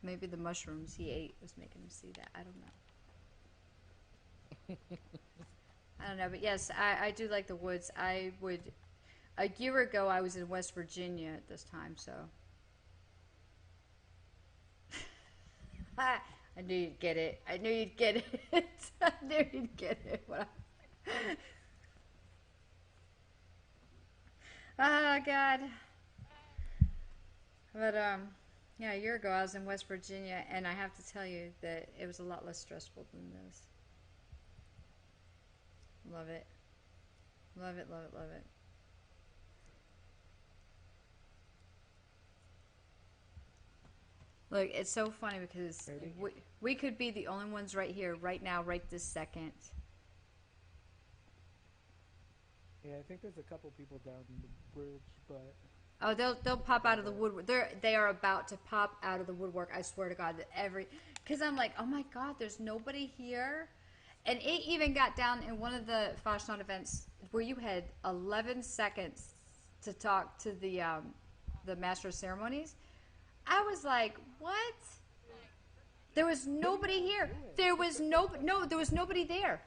Maybe the mushrooms he ate was making him see that. I don't know. I don't know, but yes, I do like the woods. I would. A year ago, I was in West Virginia at this time, so. I knew you'd get it. I knew you'd get it. I knew you'd get it. Oh, God. But, yeah, a year ago, I was in West Virginia, and I have to tell you that it was a lot less stressful than this. Love it. Love it, love it, love it. Look, it's so funny because we could be the only ones right here, right now, right this second. Yeah, I think there's a couple people down the bridge, but Oh, they'll pop out of the woodwork. They are about to pop out of the woodwork. I swear to God, that because I'm like, oh my God, there's nobody here, and it even got down in one of the Fashioned events where you had 11 seconds to talk to the master of ceremonies. I was like, what? There was nobody here. There was there was nobody there.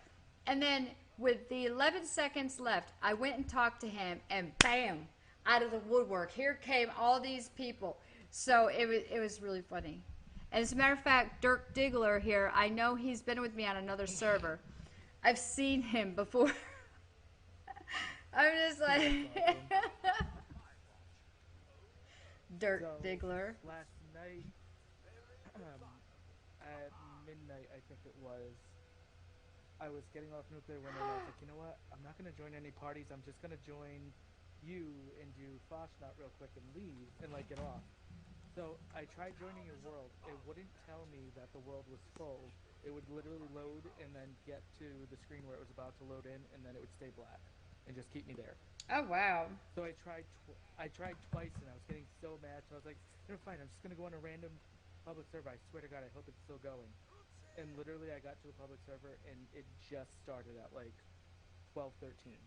And then with the 11 seconds left, I went and talked to him, and bam, out of the woodwork, here came all these people. So it was really funny. And as a matter of fact, Dirk Diggler here, I know he's been with me on another server. I've seen him before. I'm just like Dirk Diggler. Last night, at midnight, I think it was, I was getting off nuclear winter, and I was like, you know what? I'm not going to join any parties. I'm just going to join you and do Foshnot real quick and leave and, like, get off. So I tried joining your world. It wouldn't tell me that the world was full. It would literally load and then get to the screen where it was about to load in, and then it would stay black and just keep me there. Oh, wow. So I tried twice, and I was getting so mad. So I was like, "Never fine. I'm just gonna go on a random public server. I swear to God, I hope it's still going." And literally, I got to a public server, and it just started at like 12:13.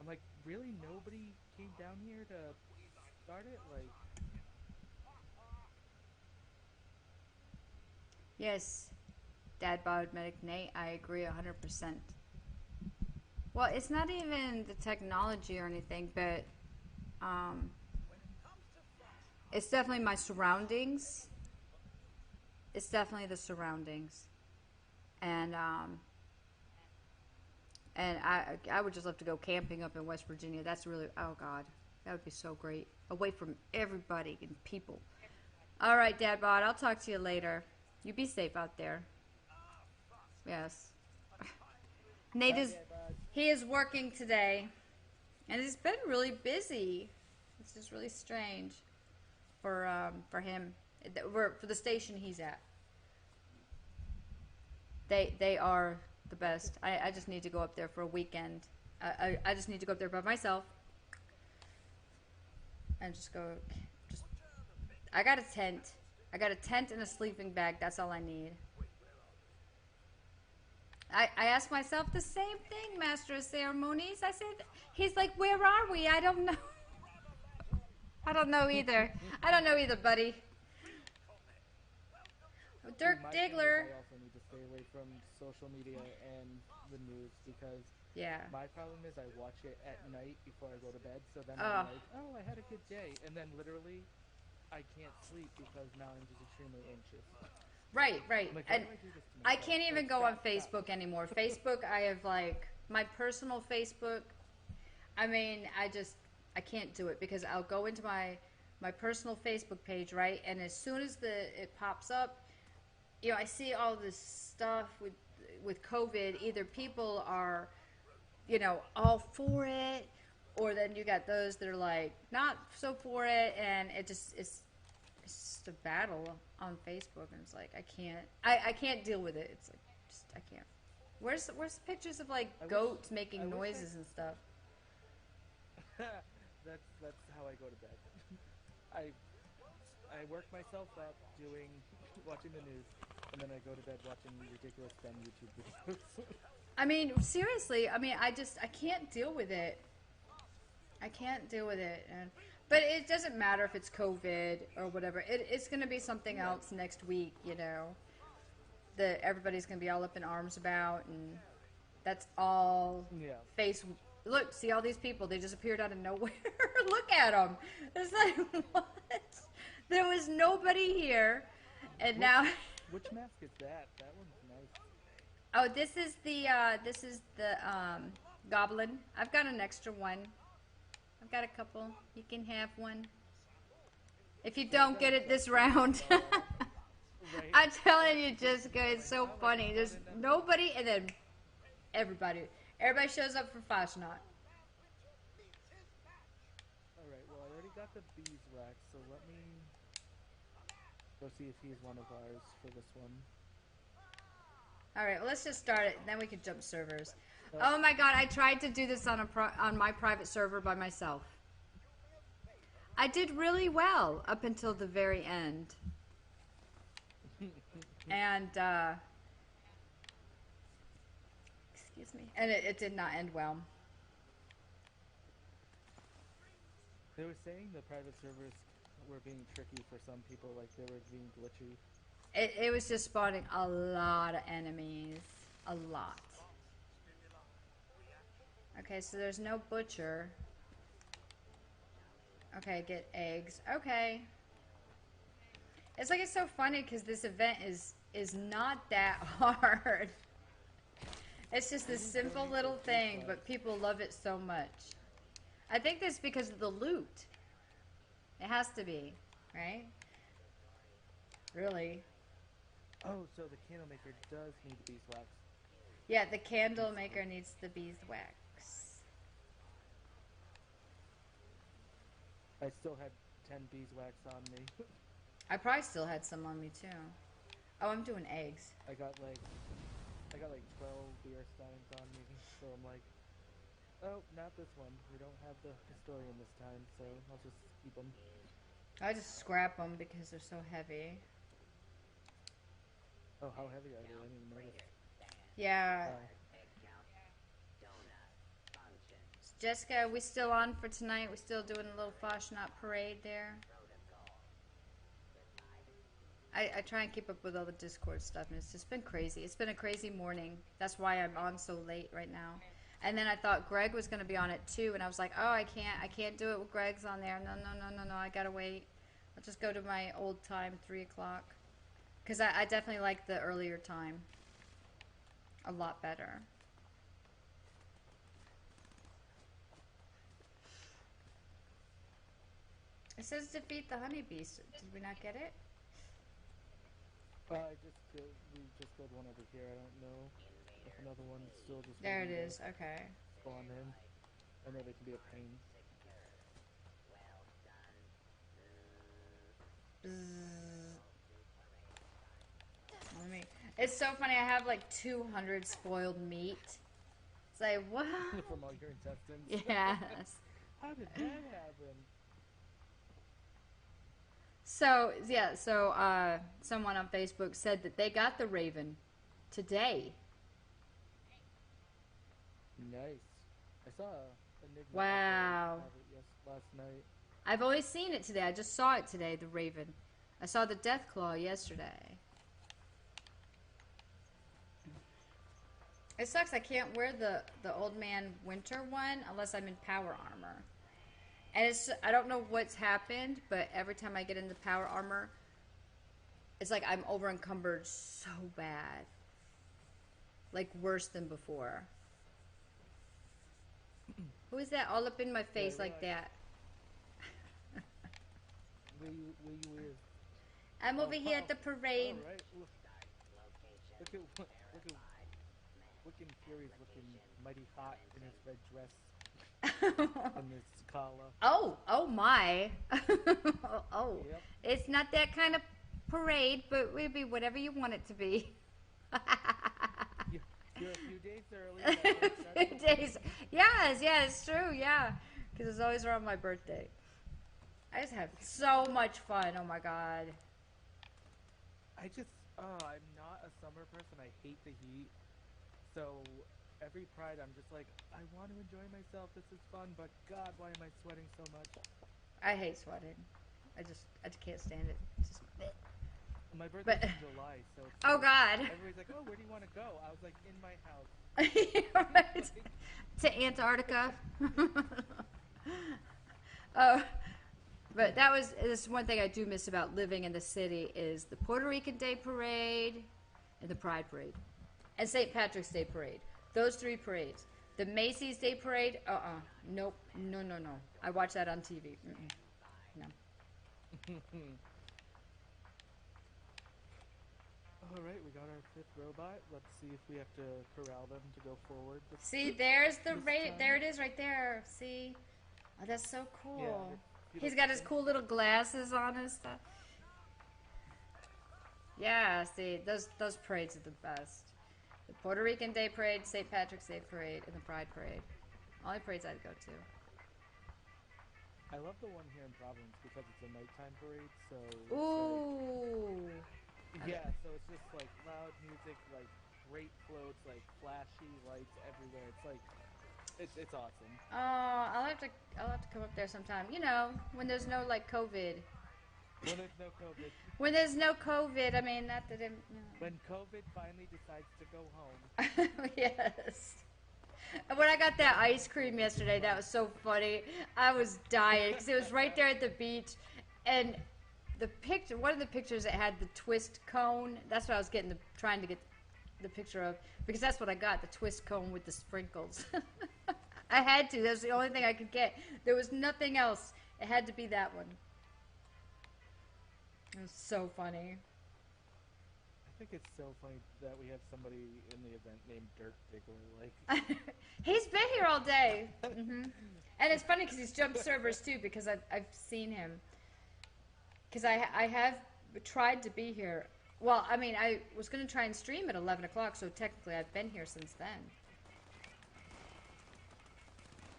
I'm like, really? Nobody came down here to start it? Like, Yes, Dad Bod Medic Nate, I agree 100%. Well, it's not even the technology or anything, but it's definitely my surroundings. It's definitely the surroundings, and I would just love to go camping up in West Virginia. That's really, oh God, that would be so great, away from everybody and people. All right, Dad Bod, I'll talk to you later. You be safe out there. Yes. Nate he is working today, and he's been really busy. It's just really strange for him, for the station he's at. They are the best. I just need to go up there for a weekend. I just need to go up there by myself and just go. I got a tent. I got a tent and a sleeping bag. That's all I need. I asked myself the same thing, Master of Ceremonies. I said, he's like, where are we? I don't know. I don't know either. I don't know either, buddy. Dirk Diggler. I also need to stay away from social media and the news because my problem is I watch it at night before I go to bed. So then I'm like, oh, I had a good day. And then literally I can't sleep because now I'm just extremely anxious. Right. Like, And I can't even go on Facebook anymore. Facebook, I have like my personal Facebook. I mean, I can't do it because I'll go into my personal Facebook page, right? And as soon as it pops up, you know, I see all this stuff with COVID. Either people are, you know, all for it, or then you got those that are like not so for it, and it's just a battle on Facebook, and it's like I can't deal with it. It's like I can't. Where's pictures of like goats making noises and stuff? That's how I go to bed. I work myself up watching the news, and then I go to bed watching ridiculous dumb YouTube videos. I mean, seriously. I mean, I can't deal with it. I can't deal with it. But it doesn't matter if it's COVID or whatever. It's going to be something else next week, you know, that everybody's going to be all up in arms about. And that's all face. Look, see all these people. They just appeared out of nowhere. Look at them. It's like, what? There was nobody here. And now... Which mask is that? That one's nice. Oh, this is the goblin. I've got an extra one. I've got a couple. You can have one. If you don't get it this round. I'm telling you, Jessica, it's so funny. There's nobody, and then everybody shows up for Fasnacht. Alright, well, I already got the beeswax, so let me go see if he's one of ours for this one. Alright, well, let's just start it, and then we can jump servers. Oh my god, I tried to do this on my private server by myself. I did really well up until the very end. And, excuse me. And it did not end well. They were saying the private servers were being tricky for some people, like they were being glitchy. It was just spawning a lot of enemies. A lot. Okay, so there's no butcher. Okay, get eggs. Okay. It's like, it's so funny because this event is not that hard. It's just this simple little thing, but people love it so much. I think that's because of the loot. It has to be, right? Really. Oh, so the candle maker does need the beeswax. Yeah, the candle maker needs the beeswax. I still had 10 beeswax on me. I probably still had some on me too. Oh, I'm doing eggs. I got like 12 beer steins on me, so I'm like, oh, not this one. We don't have the historian this time, so I'll just keep them. I just scrap them because they're so heavy. Oh, how heavy are they? I didn't even notice. Yeah. Jessica, are we still on for tonight? We still doing a little Fasnacht parade there? I try and keep up with all the Discord stuff, and it's just been crazy. It's been a crazy morning. That's why I'm on so late right now. And then I thought Greg was going to be on it too, and I was like, oh, I can't do it with Greg's on there. No, I gotta wait. I'll just go to my old time, 3 o'clock. Because I definitely like the earlier time a lot better. It says defeat the honeybees. Did we not get it? We just killed one over here. I don't know if another one's still just... There it is. Okay. Spawn in. I know they can be a pain. It's so funny. I have like 200 spoiled meat. It's like, what? From all your intestines? Yes. How did that happen? So, yeah, someone on Facebook said that they got the Raven today. Nice. I saw Enigma. Wow. Last night. I've always seen it today. I just saw it today, the Raven. I saw the Deathclaw yesterday. It sucks I can't wear the Old Man Winter one unless I'm in power armor. And I don't know what's happened, but every time I get into power armor, it's like I'm over encumbered so bad. Like worse than before. Who is that all up in my face like that? Where you with? I'm over here at the parade. All right. Look at Wicked Fury's looking mighty hot in his red dress. And this collar. Oh my. Oh. Yep. It's not that kind of parade, but it will be whatever you want it to be. You're a few days early. A few days. Yes, it's true, yeah. Because it's always around my birthday. I just have so much fun. Oh my god. I'm not a summer person. I hate the heat. So every Pride, I'm just like, I want to enjoy myself. This is fun, but God, why am I sweating so much? I hate sweating. I just can't stand it. Just, My birthday's in July, so it's oh like, God. everybody's like, oh, where do you want to go? I was like, in my house. Right. To Antarctica. Oh, but this is one thing I do miss about living in the city is the Puerto Rican Day Parade and the Pride Parade and St. Patrick's Day Parade. Those 3 parades. The Macy's Day Parade, nope, no. I watch that on TV. No. All right, we got our 5th robot. Let's see if we have to corral them to go forward. See, there's the rate. time. There it is right there. See? Oh, that's so cool. Yeah, He's got his cool little glasses on and stuff. Yeah, see, those parades are the best. The Puerto Rican Day Parade, St. Patrick's Day Parade, and the Pride Parade. Only parades I'd go to. I love the one here in Providence because it's a nighttime parade, so Ooh. yeah, so it's just like loud music, like great floats, like flashy lights everywhere. It's like it's awesome. Oh, I'll have to come up there sometime. You know, when there's no like COVID. When there's no COVID. When there's no COVID, I mean, not that it. When COVID finally decides to go home. Yes. And when I got that ice cream yesterday, that was so funny. I was dying because it was right there at the beach, and one of the pictures that had the twist cone. That's what I was trying to get the picture of, because that's what I got, the twist cone with the sprinkles. I had to. That was the only thing I could get. There was nothing else. It had to be that one. It was so funny. I think it's so funny that we have somebody in the event named Dirt Diggler. Like, he's been here all day, and it's funny because he's jumped servers too. Because I've seen him. Because I have tried to be here. Well, I mean, I was going to try and stream at 11 o'clock, so technically I've been here since then.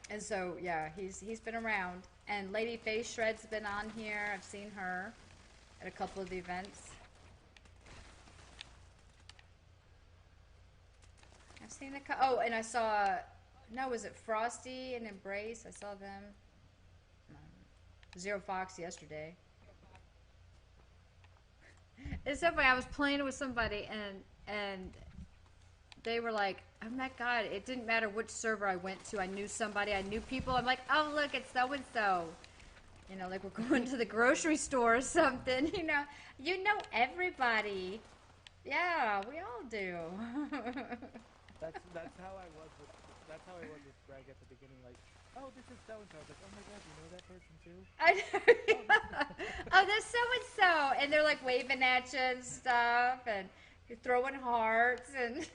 And so yeah, he's been around. And Lady Face Shred's been on here. I've seen her at a couple of the events. I've seen and I saw, was it Frosty and Embrace? I saw them. Zero Fox yesterday. It's so funny. I was playing with somebody and they were like, oh my God, it didn't matter which server I went to. I knew somebody. I knew people. I'm like, oh, look, it's so-and-so. You know, like we're going to the grocery store or something. You know everybody. Yeah, we all do. That's how I was with Greg at the beginning. Like, oh, this is so and so. I was like, oh my God, you know that person too? I know. Oh, that's so and so, and they're like waving at you and stuff, and you're throwing hearts, and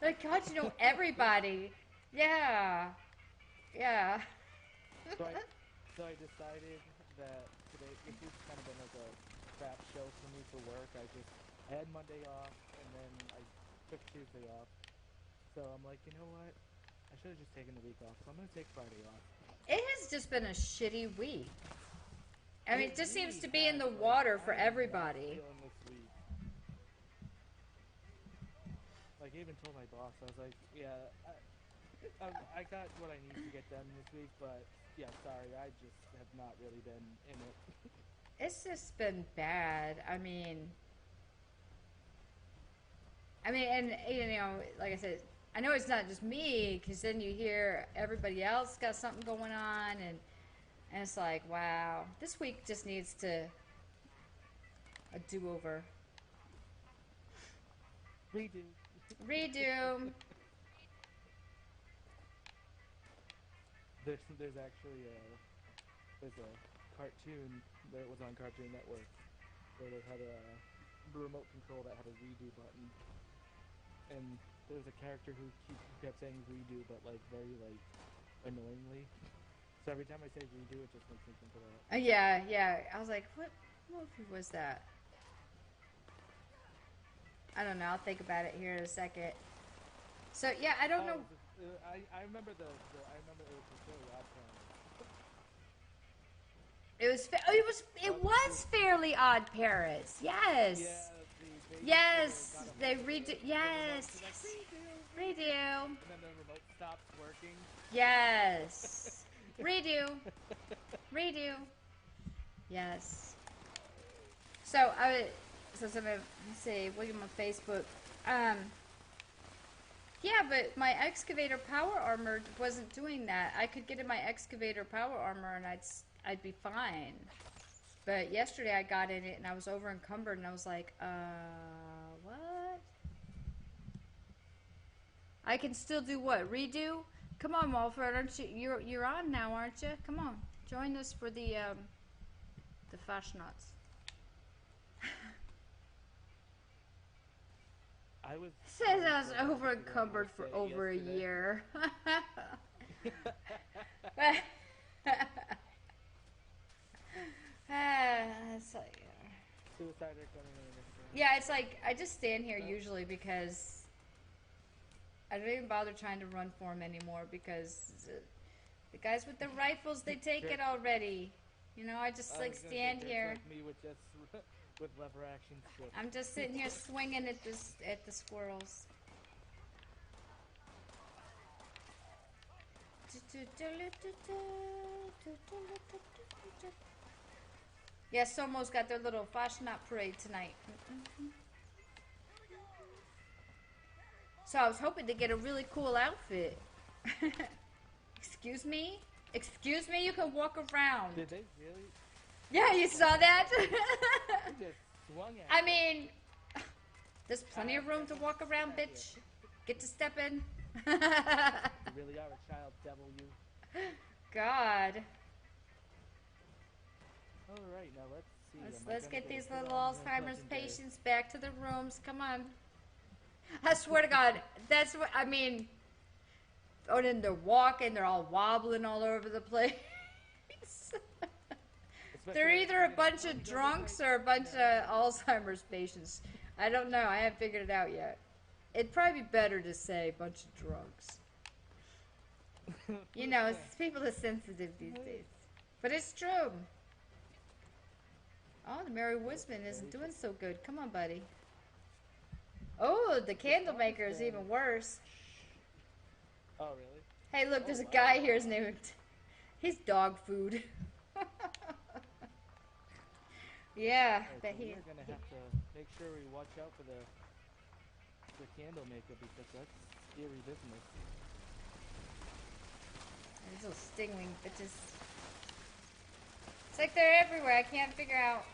like, God, you know everybody. Yeah. So I decided that today, this has kind of been like a crap show for me for work. I had Monday off, and then I took Tuesday off. So I'm like, you know what? I should have just taken the week off. So I'm going to take Friday off. It has just been a shitty week. I mean, it just seems to be in the water for everybody. This week. Like, I even told my boss, I was like, yeah, I got what I need to get done this week, but yeah, sorry, I just have not really been in it. It's just been bad. I mean, and like I said, I know it's not just me, because then you hear everybody else got something going on, and it's like, wow, this week just needs a do-over. Redo. There's actually there's a cartoon that was on Cartoon Network where they had a remote control that had a redo button, and there was a character who kept saying redo, but like very like annoyingly. So every time I say redo, it just makes me think of that. Yeah. I was like, what movie was that? I don't know. I'll think about it here in a second. So yeah, I don't know. I remember it was Fairly Odd Parents. It was Fairly Odd Parents. Yes. Yeah, babysitter Yes, got a they hold of redo. it, Yes, the remote, yes, she's like, redo. and then the remote stops working. Yes, redo, redo. Yes. So so somebody, let's see, William on Facebook. Um, yeah, but my excavator power armor wasn't doing that. I could get in my excavator power armor and I'd be fine. But yesterday I got in it and I was over encumbered and I was like, what? I can still do what? Redo? Come on, Walford, aren't you? You're on now, aren't you? Come on, join us for the Fashnots. I was Says I was so hard to over figure out how to encumbered for say it over a yesterday. year. It's like, Suicide are coming in this room. yeah, it's like I just stand here usually because I don't even bother trying to run for him anymore because the guys with the rifles, they take it already. You know, I just like stand here. Like me with just with lever action script. I'm just sitting here swinging at the squirrels. Yeah, Somo's got their little Fashnot parade tonight. So I was hoping to get a really cool outfit. Excuse me? Excuse me? You can walk around. Did they really? Yeah, you saw that? They just swung at I it. mean, there's plenty of room to walk around, bitch. Get to step in. You really are a child devil, you. God. Alright, now let's see. Let's get these little on Alzheimer's legendary? patients back to the rooms. Come on. I swear to God, that's what I mean. Oh, then they're walking, they're all wobbling all over the place. They're either a bunch of drunks or a bunch of Alzheimer's patients. I don't know. I haven't figured it out yet. It'd probably be better to say bunch of drunks. You know, people are sensitive these days. But it's true. Oh, the Merry Woodsman isn't doing so good. Come on, buddy. Oh, the candle maker is even worse. Oh, really? Hey, look, there's a guy here. His name, he's dog food. Yeah, Right, but so we're gonna have to make sure we watch out for the candle maker because that's scary business. these little stingwing bitches. It's like they're everywhere. I can't figure out.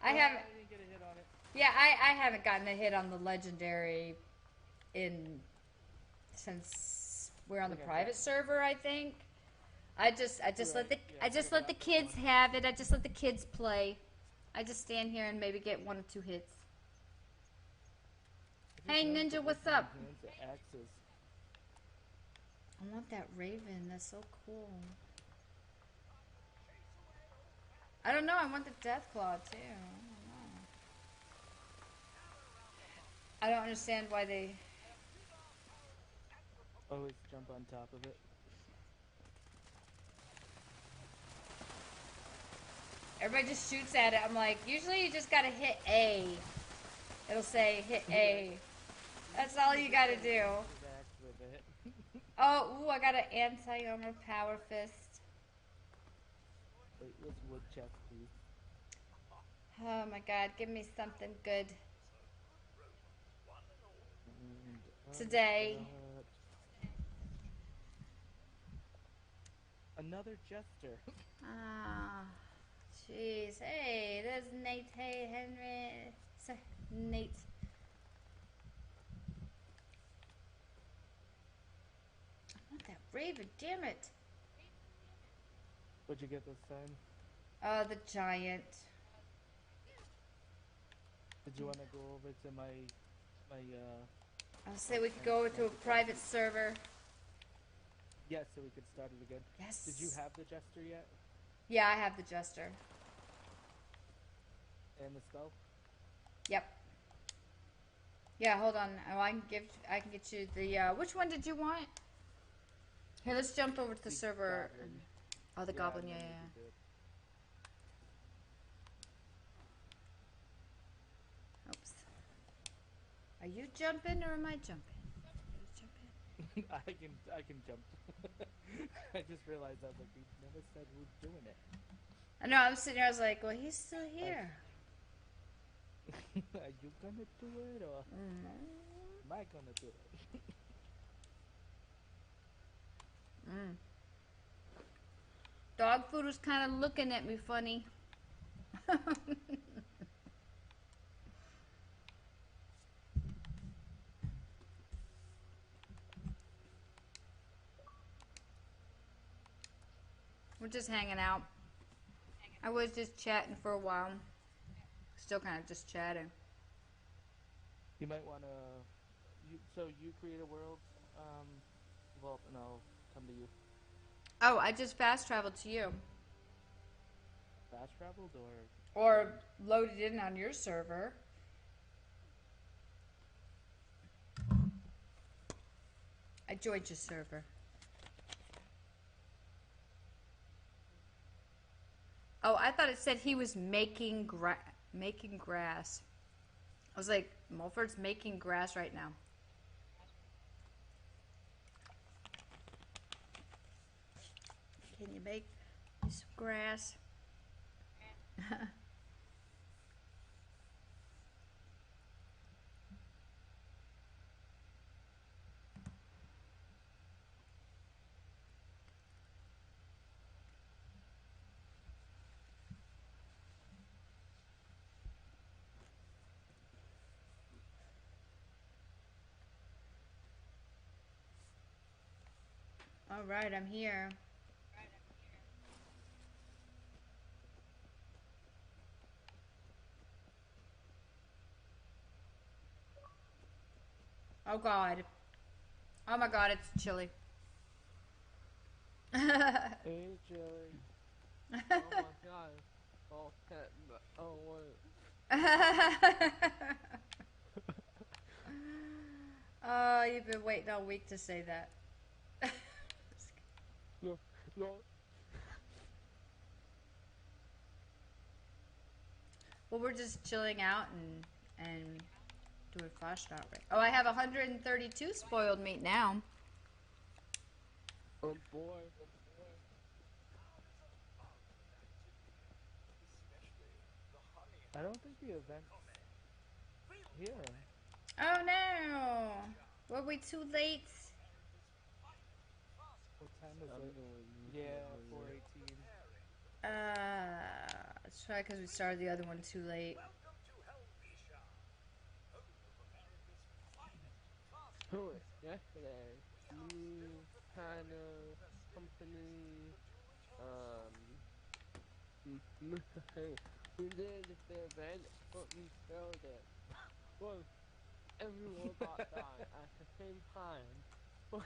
I haven't. I didn't get a hit on it. Yeah, I haven't gotten a hit on the legendary since we're on the private server. I think. I just let the kids have it. I just let the kids play. I just stand here and maybe get 1 or 2 hits. Hey Ninja, what's up? Axes. I want that raven. That's so cool. I don't know. I want the Deathclaw too. I don't understand why they. Always jump on top of it. Everybody just shoots at it. I'm like, usually you just gotta hit A. It'll say hit A. That's all you gotta do. Oh, ooh, I got an anti-armor power fist. Wait, let's wood chest, please. Oh my god, give me something good. And, Today. Another jester. Ah, jeez. Hey, there's Nate. Hey, Henry. Nate. I want that raven. Damn it. What'd you get this time? Oh, the giant. Did you want to go over to my I'll say we could go over to a private server. Yes, so we could start it again. Yes. Did you have the jester yet? Yeah, I have the jester. And the spell? Yep. Yeah, hold on. Oh, I can get you the which one did you want? Here, let's jump over to the server. Goblin. Oh, the goblin, I yeah. remember you did. Are you jumping or am I jumping? You jumping? I can jump. I just realized I was like, we never said who's doing it. I know. I was sitting here. I was like, well, he's still here. Are you gonna do it or am I gonna do it? Dog food was kind of looking at me funny. We're just hanging out. I was just chatting for a while. Still kind of just chatting. You might wanna. So you create a world. Well, and I'll come to you. Oh, I just fast traveled to you. Fast traveled or? Or loaded in on your server. I joined your server. Oh, I thought it said he was making grass. I was like, Mulford's making grass right now. Can you make some grass? All right, I'm here. Oh God. Oh my God, it's chilly. Hey, Joey. Oh my God. Oh, oh what? Oh, you've been waiting all week to say that. No, no. Well, we're just chilling out and doing flash not right. Oh, I have 132 spoiled meat now. Oh boy. I don't think the event's here. Oh no! Were we too late? What time is it? Yeah, 4:18. Let's try because we started the other one too late. Yesterday, new kind of company, we did the event, but we failed it. Well, everyone got died at the same time.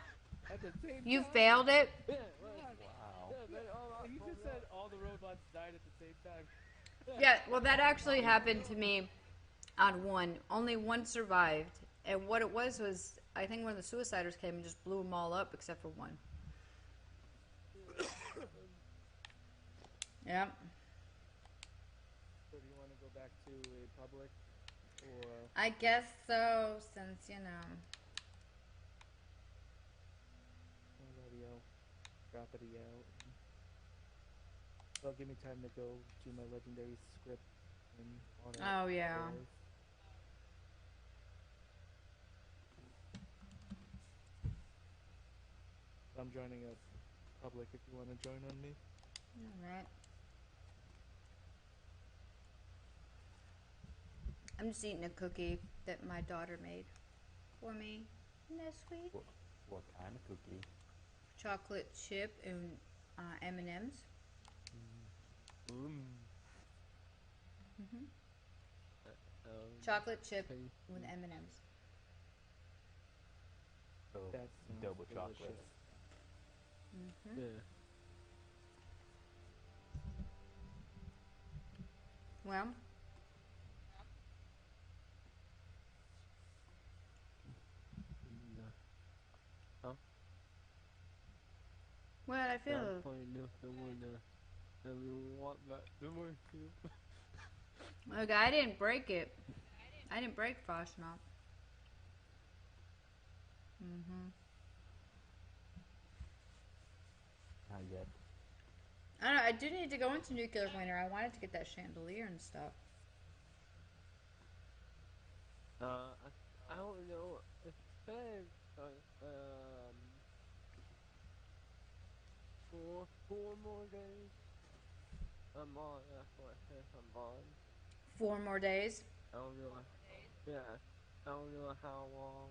At the same You time? failed it? Yeah, like, Wow. yeah, they all got He just blown said up. all the robots died at the same time. Yeah, well, that actually happened to me on one. Only one survived. And what it was, I think one of the suiciders came and just blew them all up except for one. Yep. So do you want to go back to a public or I guess so, since, you know. already out? Drop it out. Well, give me time to go do my legendary script and all that. Oh, yeah. jazz. I'm joining a public if you want to join on me. Alright. I'm just eating a cookie that my daughter made for me. Isn't that sweet? What kind of cookie? Chocolate chip and M&M's. Chocolate chip with M&M's. So That double sounds chocolate. delicious. Mm-hmm. Yeah. Well, well, I feel. That point of the winner. Everyone want that to work too. Look, I didn't break it. I didn't break Frost Mount. Mm-hmm. Not yet. I don't know. I do need to go into nuclear winter. I wanted to get that chandelier and stuff. I don't know. It says four more days. I'm on. That's what it says I'm on. 4 more days. I don't know. Yeah. I don't know how long.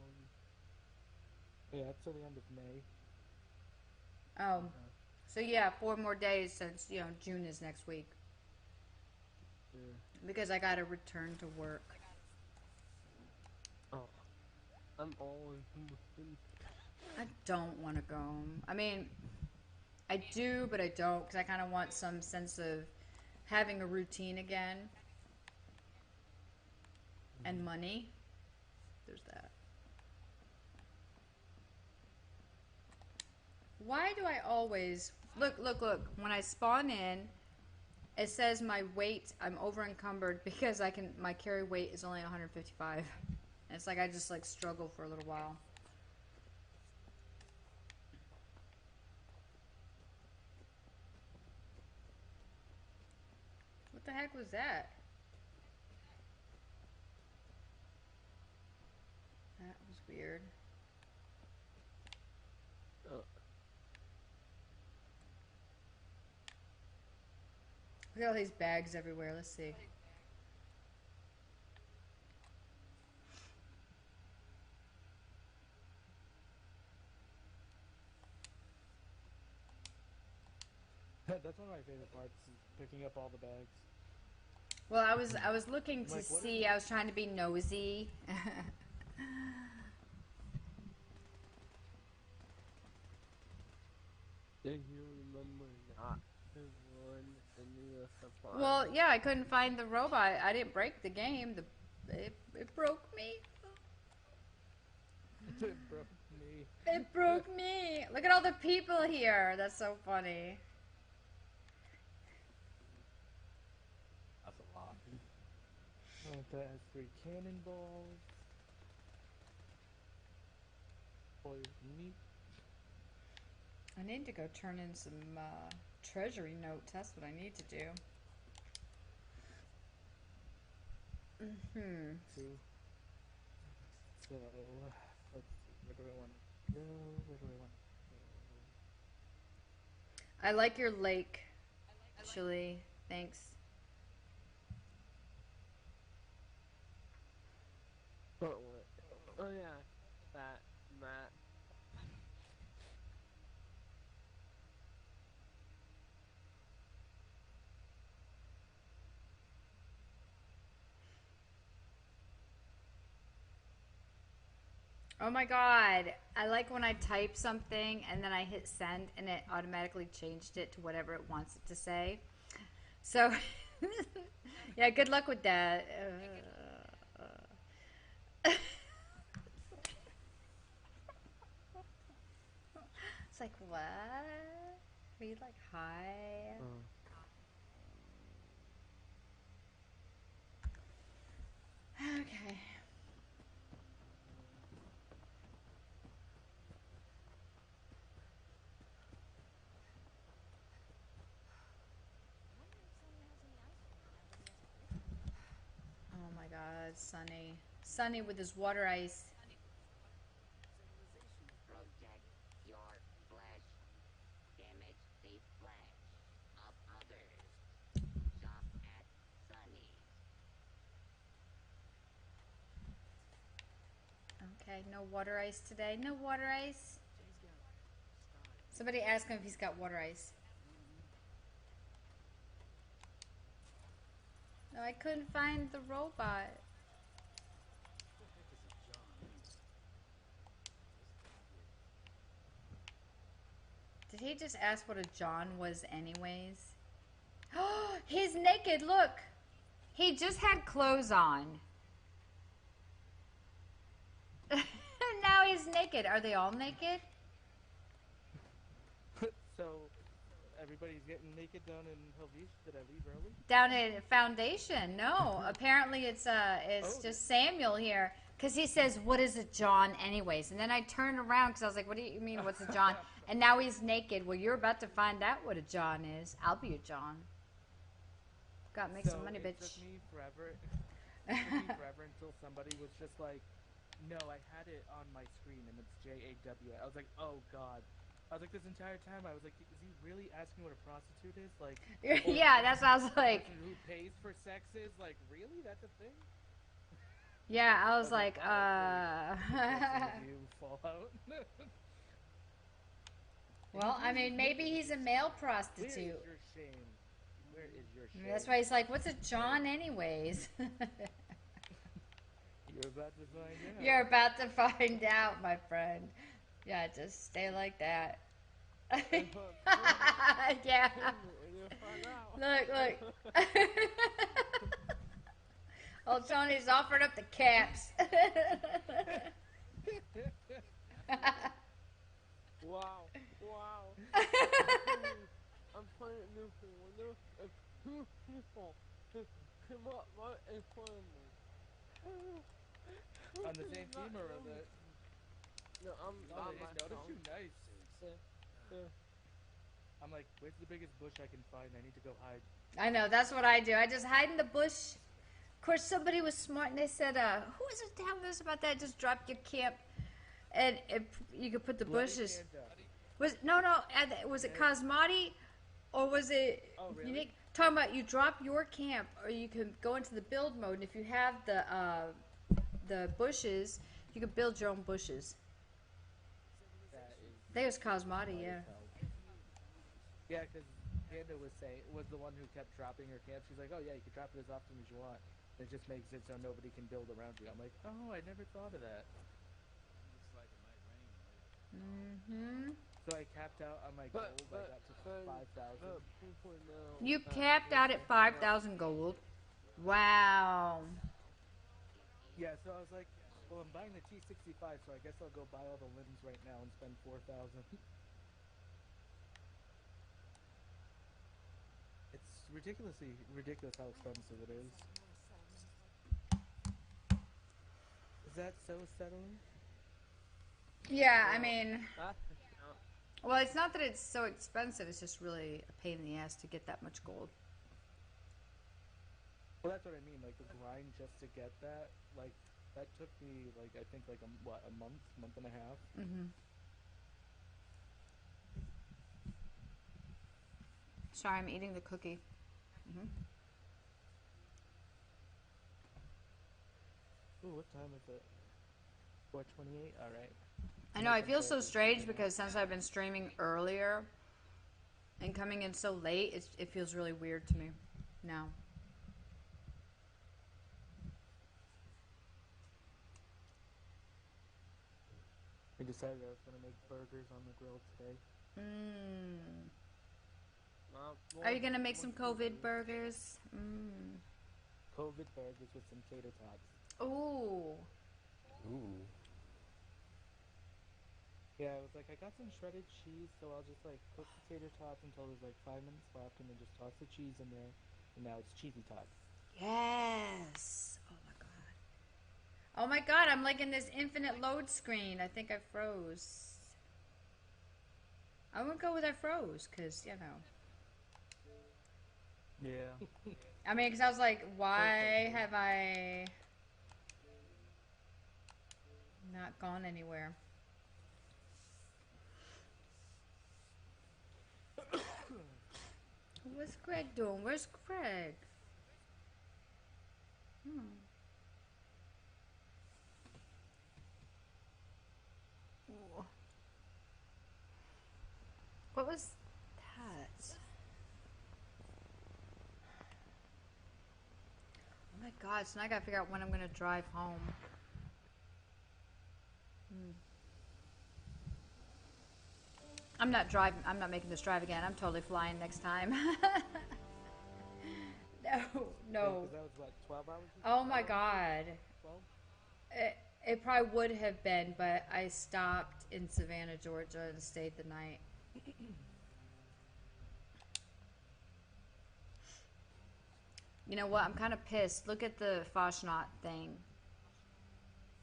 Yeah, it's till the end of May. Oh, so yeah, 4 more days since June is next week. Yeah. Because I gotta return to work. Oh. I'm always. I don't want to go. I mean, I do, but I don't because I kind of want some sense of having a routine again. And money. There's that. Why do I always... Look. When I spawn in, it says my weight, I'm over encumbered because my carry weight is only 155. And it's like I just struggle for a little while. What the heck was that? That was weird. Look at all these bags everywhere. Let's see. That's one of my favorite parts, is picking up all the bags. Well, I was looking to see. I was trying to be nosy. Do you remember not to run into the supply? Well, yeah, I couldn't find the robot. I didn't break the game. It broke me. It broke me. It broke me. Look at all the people here. That's so funny. That's a lot. That has 3 cannonballs. Boiled meat. I need to go turn in some treasury notes. That's what I need to do. Mm-hmm. So, let's see. Where do I want to go? Where do I want to go? I like your lake, actually. Thanks. But what? Oh yeah, that Matt. Oh my god. I like when I type something and then I hit send and it automatically changed it to whatever it wants it to say. So, yeah, good luck with that. It's like, what? Are you like, hi? Okay. Oh my god, Sunny. Sunny with his water ice. Protect your flesh. Damage the flesh of others. Shop at Sunny's. Okay, no water ice today. No water ice. Somebody ask him if he's got water ice. No, I couldn't find the robot. Did he just ask what a John was anyways? Oh, he's naked, look! He just had clothes on. Now he's naked. Are they all naked? So, everybody's getting naked down in Helvetia. Did I leave early? Down at Foundation. No, apparently it's Oh. just Samuel here. Because he says, what is a John anyways? And then I turned around because I was like, what do you mean, what's a John? And now he's naked. Well, you're about to find out what a John is. I'll be a John. Got to make some money, It bitch. took me forever. It took me forever until somebody was just like, no, I had it on my screen and it's Jaw. I was like, oh god. I was like, this entire time, I was like, is he really asking what a prostitute is? Like, Yeah, that's what I was like. person who pays for sex is? Like, really? That's a thing? Yeah, I was like, wow, you Fallout. Well, I mean, maybe he's a male Where is prostitute. your shame? Where is your shame? That's why he's like, what's a John anyways? You're about to find out. You're about to find out, my friend. Yeah, just stay like that. Yeah. Look. Oh, Tony's offered up the caps. Wow. I'm playing a new thing. When there was two people who came up right in front of me. On the same team or other? No, I'm Oh, on they my noticed phone. you. Nice. I'm like, where's the biggest bush I can find? I need to go hide. I know, that's what I do. I just hide in the bush. Of course, somebody was smart and they said, who was it telling us about that? Just drop your camp and you could put the bushes. Was it Cosmati or was it really? Unique? Talking about you drop your camp or you can go into the build mode and if you have the bushes, you can build your own bushes. That is. I think it was Cosmati, yeah. Yeah, because Panda was the one who kept dropping her camp. She's like, oh yeah, you can drop it as often as you want. It just makes it so nobody can build around you. I'm like, oh, I never thought of that. Mm-hmm. So I capped out on my gold. I got to 5,000. People know. You capped out at 5,000 gold. Wow. Yeah, so I was like, well, I'm buying the T65, so I guess I'll go buy all the limbs right now and spend 4,000. It's ridiculous how expensive it is. Is that so settling? Yeah, I mean, That's well, it's not that it's so expensive. It's just really a pain in the ass to get that much gold. Well, that's what I mean. Like the grind just to get that. Like that took me like I think like a month and a half. Mm-hmm. Sorry, I'm eating the cookie. Mm-hmm. Ooh, what time is it? 4:28. All right. I know, I feel so strange because since I've been streaming earlier and coming in so late, it feels really weird to me now. I decided I was gonna make burgers on the grill today. Mm. Are you gonna make some COVID burgers? Mm. COVID burgers with some tater tots. Ooh. Ooh. Yeah, I was like, I got some shredded cheese, so I'll just like cook the tater tots until there's like 5 minutes left, and then just toss the cheese in there, and now it's cheesy tots. Yes. Oh my god. Oh my god, I'm like in this infinite load screen. I think I froze. I won't go with I froze, because, you know. Yeah. I mean, because I was like, why have I not gone anywhere? What's Greg doing? Where's Greg? Ooh. What was that? Oh my god, so now I gotta figure out when I'm gonna drive home. I'm not driving. I'm not making this drive again. I'm totally flying next time. No. Because that was what, 12 hours? Oh my god. 12? It probably would have been, but I stopped in Savannah, Georgia and stayed the night. You know what? I'm kind of pissed. Look at the Foshnot thing.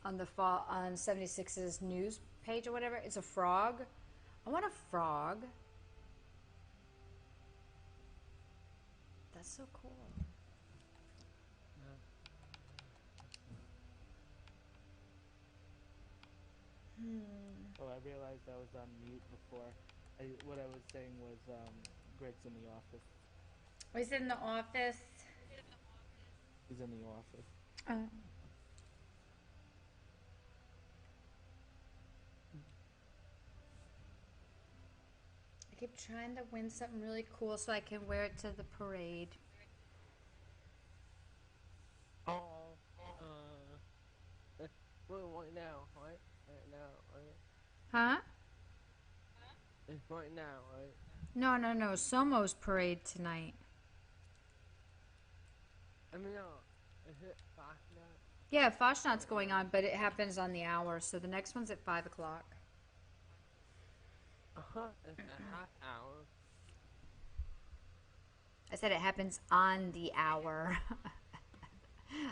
on the fall on 76's news page or whatever. It's a frog. I want a frog. That's so cool. Oh, I realized I was on mute before. What I was saying was Greg's in the office. Oh, he's in the office. He's in the office. Oh. I keep trying to win something really cool so I can wear it to the parade. Oh, well, right now, right? Right now, right? Huh? It's right now, right? No, no, no. Somo's parade tonight. I mean, no. Is it 5 now? Yeah, Foshnot's going on, but it happens on the hour, so the next one's at 5 o'clock. It's a half hour. I said it happens on the hour.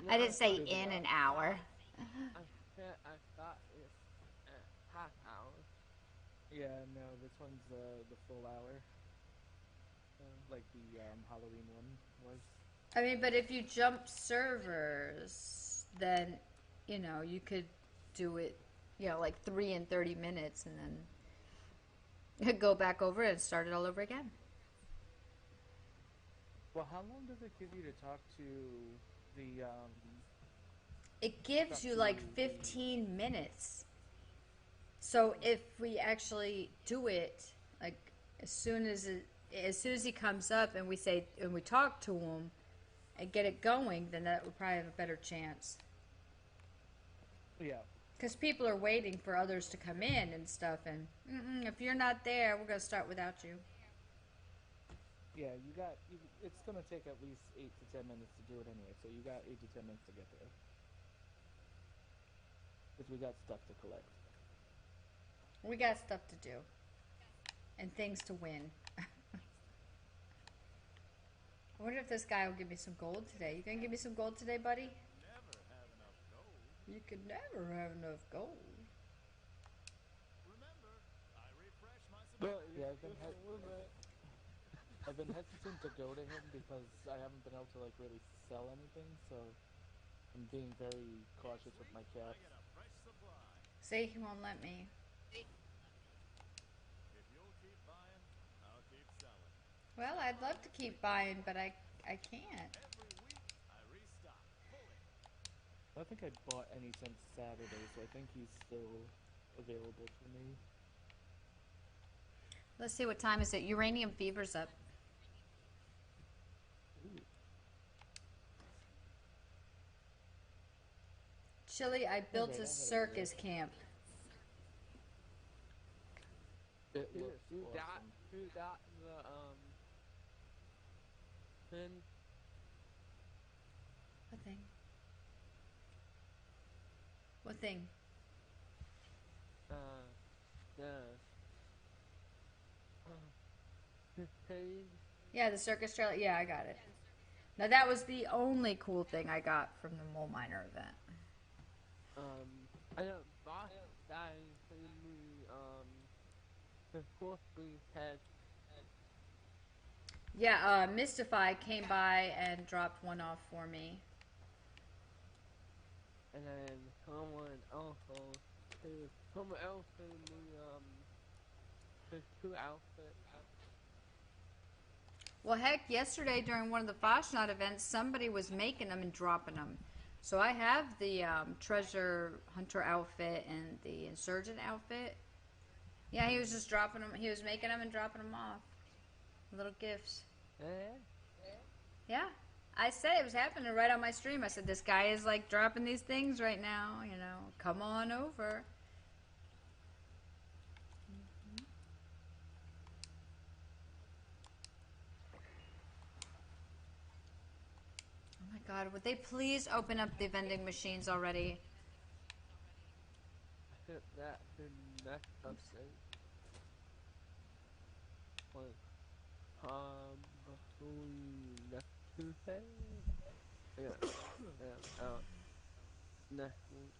I didn't say in an hour. I thought it's a half hour. Yeah, no, this one's the full hour. Like the Halloween one was. I mean, but if you jump servers, then, you know, you could do it, you know, like 3 and 30 minutes and then go back over and start it all over again. Well, how long does it give you to talk to the It gives you like 15 minutes. So if we actually do it, like as soon as he comes up and we talk to him and get it going, then that would probably have a better chance. Yeah. Because people are waiting for others to come in and stuff, and if you're not there, we're gonna start without you. Yeah, it's gonna take at least 8 to 10 minutes to do it anyway, so you got 8 to 10 minutes to get there. Because we got stuff to collect. We got stuff to do. And things to win. I wonder if this guy will give me some gold today. You gonna give me some gold today, buddy? You could never have enough gold. But Yeah, I've been hesitant to go to him because I haven't been able to like really sell anything, so I'm being very cautious with my cats. See, he won't let me. Well, I'd love to keep buying, but I can't. I don't think I bought any since Saturday, so I think he's still available for me. Let's see, what time is it? Uranium fever's up. Chili, I built a circus camp. It who looks got awesome. the pin? What thing? What thing? The page. Yeah, the circus trailer. Yeah, I got it. Now that was the only cool thing I got from the mole miner event. I don't boss guy for me, the fourth we had. Yeah, Mystify came by and dropped one off for me. And then someone else gave me, the 2 outfits. Well, heck, yesterday during one of the Foshnot events, somebody was making them and dropping them. So I have the treasure hunter outfit and the insurgent outfit. Yeah, he was just dropping them. He was making them and dropping them off. Little gifts. Yeah. I said it was happening right on my stream. I said, this guy is like dropping these things right now, you know. Come on over. Oh my God, would they please open up the vending machines already? I think that's the next update. Like, next Tuesday? Yeah, next week.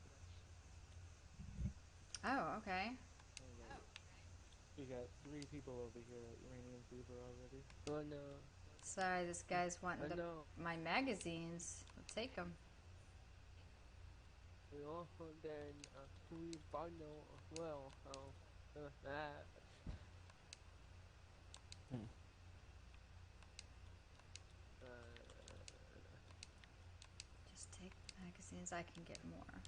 Oh, okay. You got 3 people over here at Uranium Fever already. Oh no. Sorry, this guy's wanting I know. my magazines. I'll take them. We also did a free bundle as well, so there's that. Hmm. Just take the magazines. I can get more.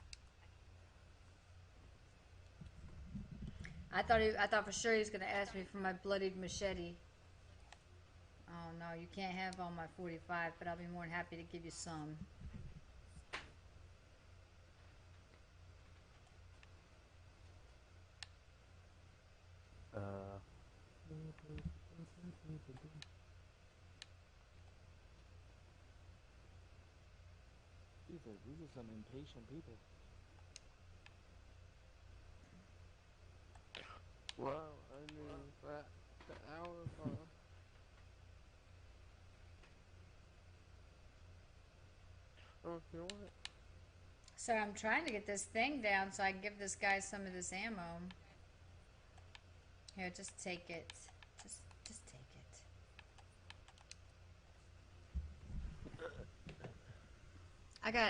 I thought for sure he was gonna ask me for my bloodied machete. Oh no, you can't have all my 45, but I'll be more than happy to give you some. Uh, These are some impatient people. Well, I mean, that the hour for oh, you know what? So I'm trying to get this thing down so I can give this guy some of this ammo. Here, just take it. Just take it.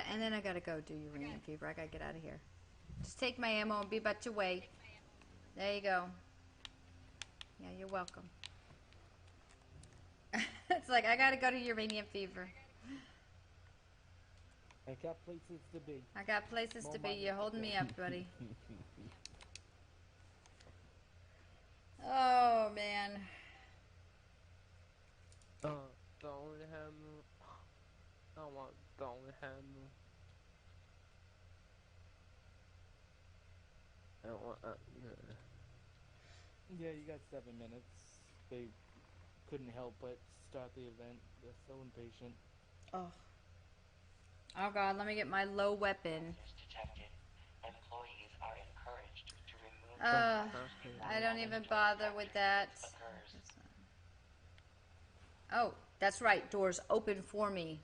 And then I gotta go do Uranium Fever. I gotta get out of here. Just take my ammo and be about your way. There you go. Yeah, you're welcome. It's like, I gotta go to Uranium Fever. I got places to be. I got places to be. You're holding me up, buddy. Oh, man. Don't hammer. I want don't hammer. I want Yeah, you got 7 minutes. They couldn't help but start the event. They're so impatient. Oh. Oh, God, let me get my low weapon. Detected. Employees are encouraged to remove I don't even bother with that. Oh, that's right. Doors open for me.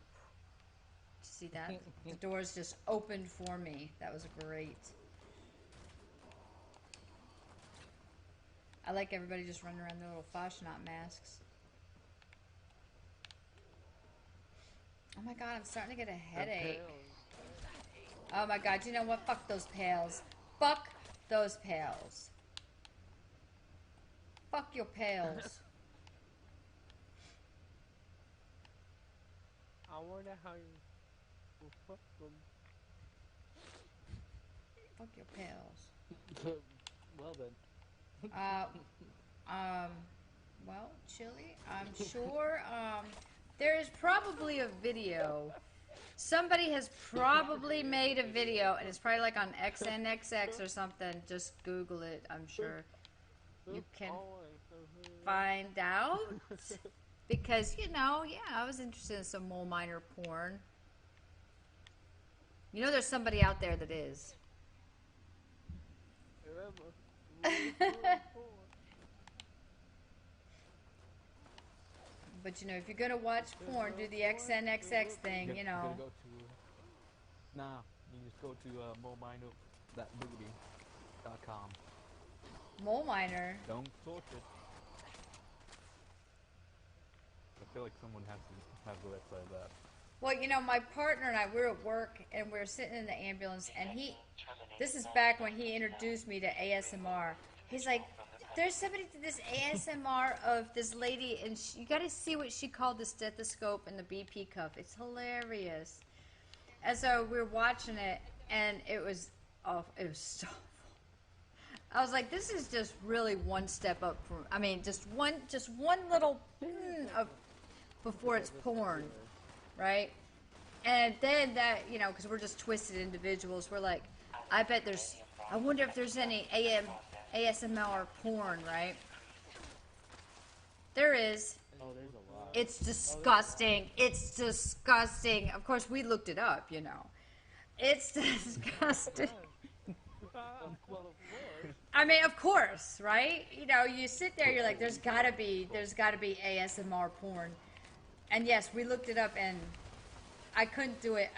Did you see that? The doors just opened for me. That was great. I like everybody just running around in their little Fashionat masks. Oh my God, I'm starting to get a headache. Oh my God, you know what? Fuck those pails. Fuck those pails. Fuck your pails. I wonder how you will fuck them. Fuck your pails. Well then. Well, Chili, I'm sure, there is probably a video. Somebody has probably made a video, and it's probably like on XNXX or something. Just Google it, I'm sure. You can find out. Because, you know, yeah, I was interested in some mole miner porn. You know there's somebody out there that is. But, you know, if you're going to watch porn, do the XNXX thing, you know. Go to, you just go to moleminer.booty.com. Mole miner. Don't sort it. I feel like someone has to have the website of that. Well, you know, my partner and I, we were at work, and we were sitting in the ambulance, and this is back when he introduced me to ASMR. He's like, there's somebody to this ASMR of this lady, and you got to see what she called the stethoscope and the BP cuff. It's hilarious. And so we were watching it, and it was awful. It was so awful. I was like, this is just really one step up from, I mean, just one little of before it's porn, right? And then that, you know, because we're just twisted individuals, we're like, I wonder if there's any ASMR porn, right? There is. Oh, there's a lot. It's disgusting. It's disgusting. Of course, we looked it up, you know. It's disgusting. Well, of course. I mean, of course, right? You know, you sit there, you're like, there's gotta be ASMR porn. And yes, we looked it up, and I couldn't do it.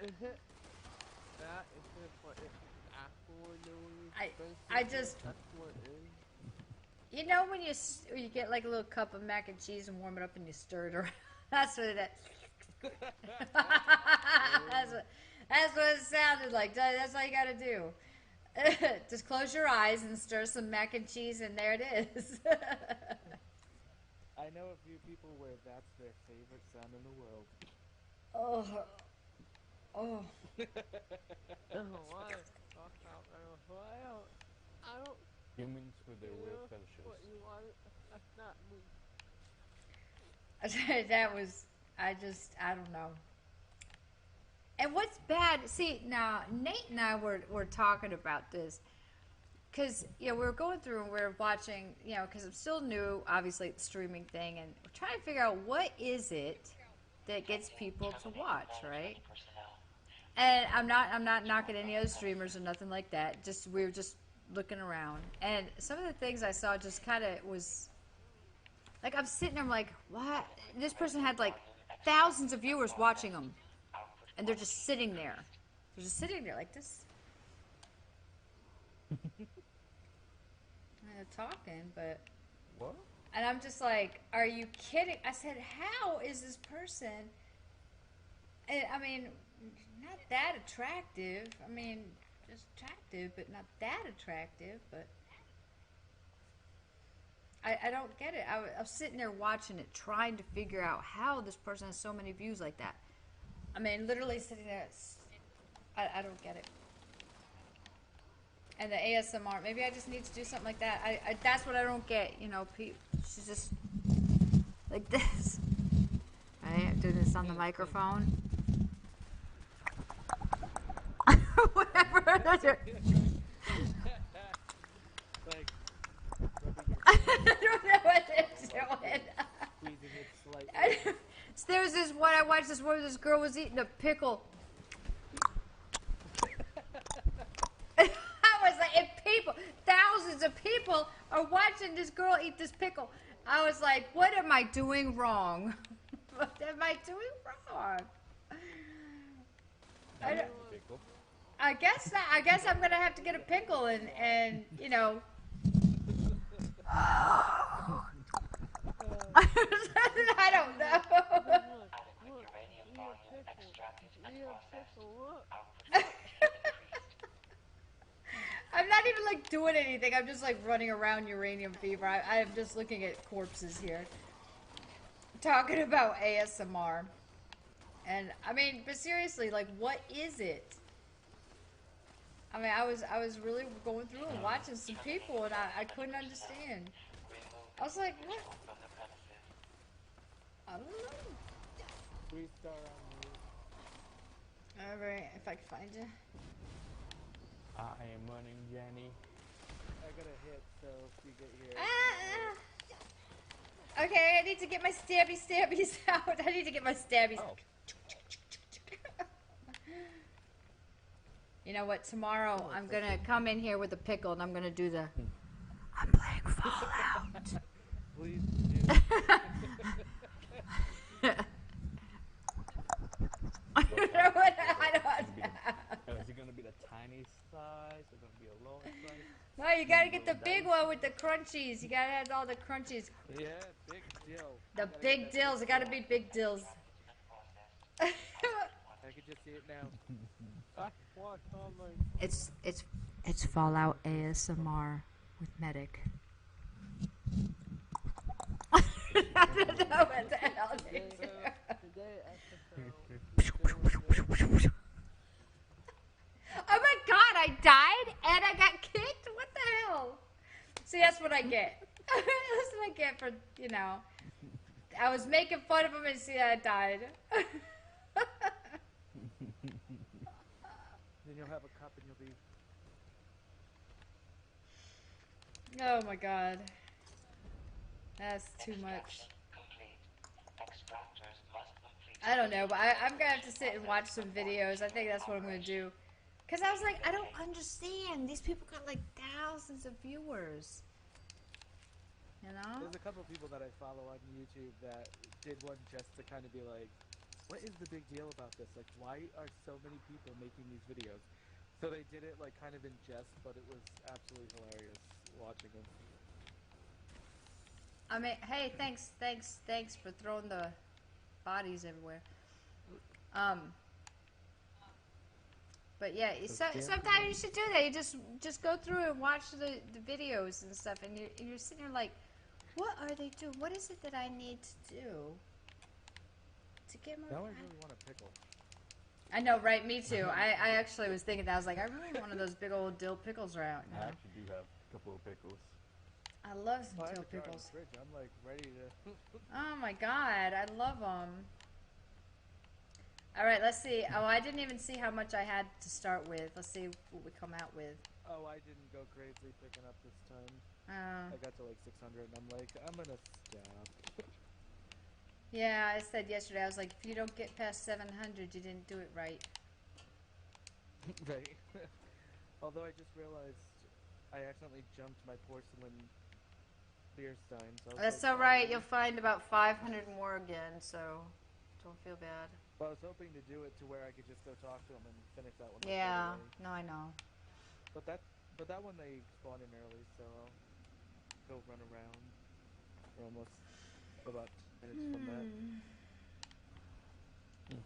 Is it that? Is it what it's actually doing? I just, That's what it is. you know when you get like a little cup of mac and cheese and warm it up and you stir it around? That's what it that's what it sounded like. That's all you gotta do. Just close your eyes and stir some mac and cheese and there it is. I know a few people where that's their favorite sound in the world. Oh. Oh. Why? I don't Humans with their weird know fetishes. what you want. That's not me. That was, I don't know. And what's bad, see, now, Nate and I were talking about this, because, you know, we were going through and we were watching, you know, because I'm still new, obviously, at the streaming thing, and we're trying to figure out what is it that gets people to watch, right? And I'm not knocking any other streamers or nothing like that, just, we were just looking around, and some of the things I saw just kind of was, like, I'm sitting there, I'm like, what? This person had, like, thousands of viewers watching them. And they're just sitting there. They're just sitting there like this. And they're talking, but... What? And I'm just like, are you kidding? I said, how is this person... And, I mean, not that attractive. I mean, just attractive, but not that attractive, but... I don't get it. I was sitting there watching it, trying to figure out how this person has so many views like that. I mean, literally sitting there. I don't get it. And the ASMR, maybe I just need to do something like that. That's what I don't get. You know, she's just like this. Right? I'm doing this on the microphone. Whatever. Like, I don't know what they're doing. squeezing it slightly. So there was this one, I watched this one where this girl was eating a pickle. I was like, if people, thousands of people are watching this girl eat this pickle. I was like, what am I doing wrong? What am I doing wrong? I guess not. I guess I'm gonna have to get a pickle and you know. I don't know. I'm not even like doing anything. I'm just like running around uranium fever. I'm just looking at corpses here. Talking about ASMR. And I mean, but seriously, like what is it? I mean, I was really going through and watching some people and I couldn't understand. I was like, what? I don't know. 3-star on me. Alright, if I can find you. I am running, Jenny. I got a hit, so if you get here. Okay, I need to get my stabbies out. I need to get my stabbies. Oh. You know what? Tomorrow I'm gonna come in here with a pickle and I'm gonna do the. I'm playing Fallout. Please do. I don't know what Is it gonna be the tiny size? Is it gonna be a low size? No, you gotta get the big one with the crunchies. You gotta have all the crunchies. Yeah, big deal. The big dills. It gotta be big dills. I can just see it now. It's Fallout ASMR with Medic. I don't know what the hell they do. Oh my god, I died and I got kicked? What the hell? See, that's what I get. That's what I get for, you know. I was making fun of him and see I died. Then you'll have a cup and you'll be... Oh my god. That's too much. I don't know, but I'm gonna have to sit and watch some videos. I think that's what I'm gonna do. Because I was like, I don't understand. These people got like thousands of viewers. You know? There's a couple of people that I follow on YouTube that did one just to kind of be like, what is the big deal about this? Like, why are so many people making these videos? So they did it like kind of in jest, but it was absolutely hilarious watching them. I mean, hey, thanks for throwing the bodies everywhere. But yeah, sometimes you should do that. You just go through and watch the videos and stuff, and you're sitting there like, what are they doing? What is it that I need to do to get more? Now I really want a pickle. I know, right? Me too. I actually was thinking that. I was like, I really want one of those big old dill pickles right now. I actually do have a couple of pickles. I love some I have dill a jar in the pickles. fridge. I'm like ready to. Oh my god, I love them. All right, let's see. Oh, I didn't even see how much I had to start with. Let's see what we come out with. Oh, I didn't go crazy picking up this time. Oh. I got to like 600, and I'm like, I'm gonna stop. Yeah, I said yesterday, I was like, if you don't get past 700, you didn't do it right. Right. Although I just realized I accidentally jumped my porcelain beer stein. So That's all right. You'll find about 500 more again, so don't feel bad. Well, I was hoping to do it to where I could just go talk to them and finish that one. Yeah, no, I know. But that one they spawn in early, so I'll go run around. We're almost about 10 minutes from that.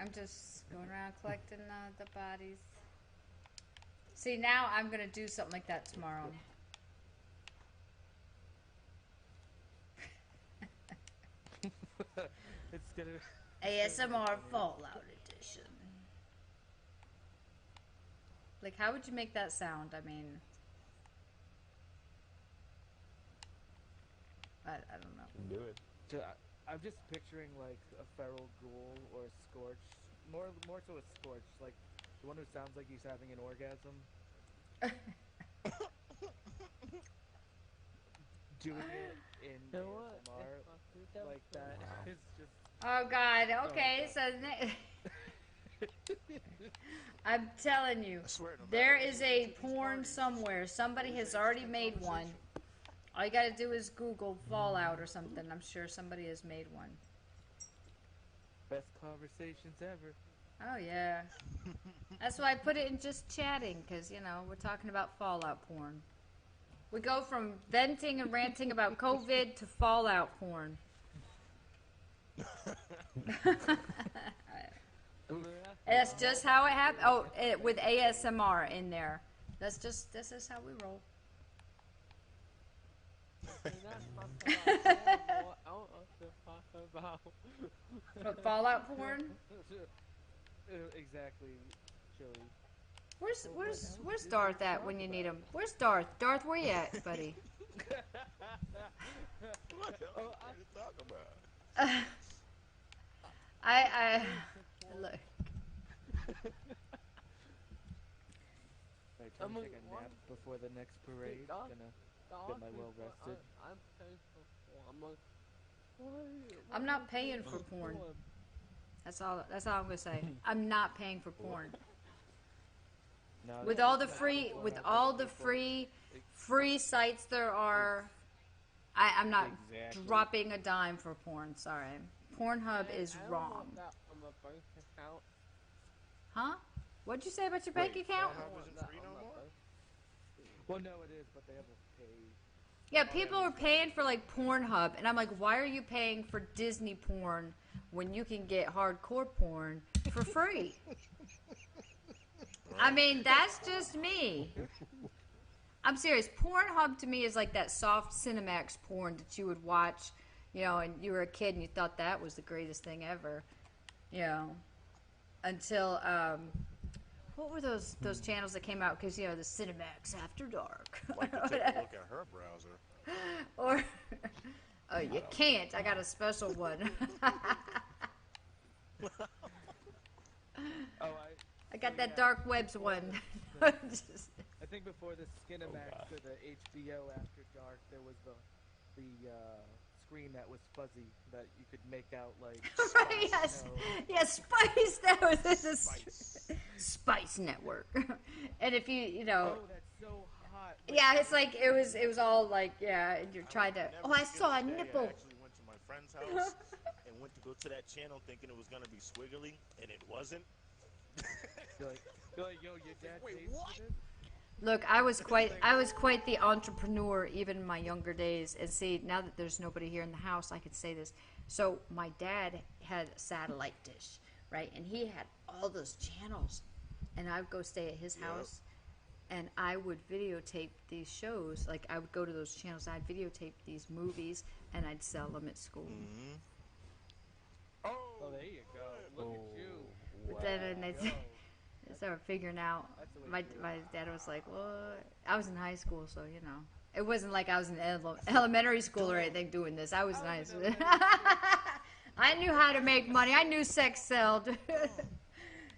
I'm just going around collecting the bodies. See, now I'm going to do something like that tomorrow. It's gonna ASMR Fallout Edition. Like, how would you make that sound? I mean, I don't know. You can do it. I'm just picturing like a feral ghoul or a scorch, more so a scorch, like the one who sounds like he's having an orgasm. Doing it in You know what? ASMR like that is just. Oh God. Okay, so I'm telling you, there is a porn somewhere. Somebody has already made one. All you gotta do is Google Fallout or something. I'm sure somebody has made one. Best conversations ever. Oh yeah. That's why I put it in just chatting, because, you know, we're talking about Fallout porn. We go from venting and ranting about COVID to Fallout porn. That's just how it happened. Oh, with ASMR in there. This is how we roll. What, Fallout porn? Exactly, Chili. Where's Darth at when you need him? Where's Darth? Darth, where you at, buddy? What the hell are you talking about? I look. Right, trying to take a nap before the next parade. Gonna get my well rested. I'm not paying for porn. That's all I'm gonna say. I'm not paying for porn. No, With all the free sites there are, I'm not dropping a dime for porn. Sorry, Pornhub is wrong. Huh? What'd you say about your bank account? Pornhub isn't free no more? Well, no, it is, but they have a pay. Yeah, people are paying for like Pornhub, and I'm like, why are you paying for Disney porn when you can get hardcore porn for free? I mean, that's just me. I'm serious. Pornhub to me is like that soft Cinemax porn that you would watch, you know, and you were a kid and you thought that was the greatest thing ever, you know, until what were those channels that came out? Because, you know, the Cinemax After Dark. Like to take a look at her browser. Or oh, you can't. I got a special one. I got that dark webs one. Just, I think before the Skinemax or the HBO After Dark, there was the screen that was fuzzy that you could make out like. right? Yes, yes. Spice. That was it. Spice Network. And if you know. Oh, that's so hot. Yeah, it's like it was all like, yeah, and you're trying to. Oh, I saw a nipple. I actually went to my friend's house and went to go to that channel thinking it was gonna be squiggly, and it wasn't. You're like, yo, your dad Wait, paid what? for this? Look, I was quite the entrepreneur even in my younger days. And see, now that there's nobody here in the house, I could say this. So my dad had a satellite dish, right? And he had all those channels. And I would go stay at his house, and I would videotape these shows. Like, I would go to those channels, I'd videotape these movies, and I'd sell them at school. Mm-hmm. Oh, there you go. Look at you. But then they started figuring out. My dad was like, "What?" I was in high school, so you know, it wasn't like I was in elementary school or anything doing this. I was in high school. I knew how to make money. I knew sex sold.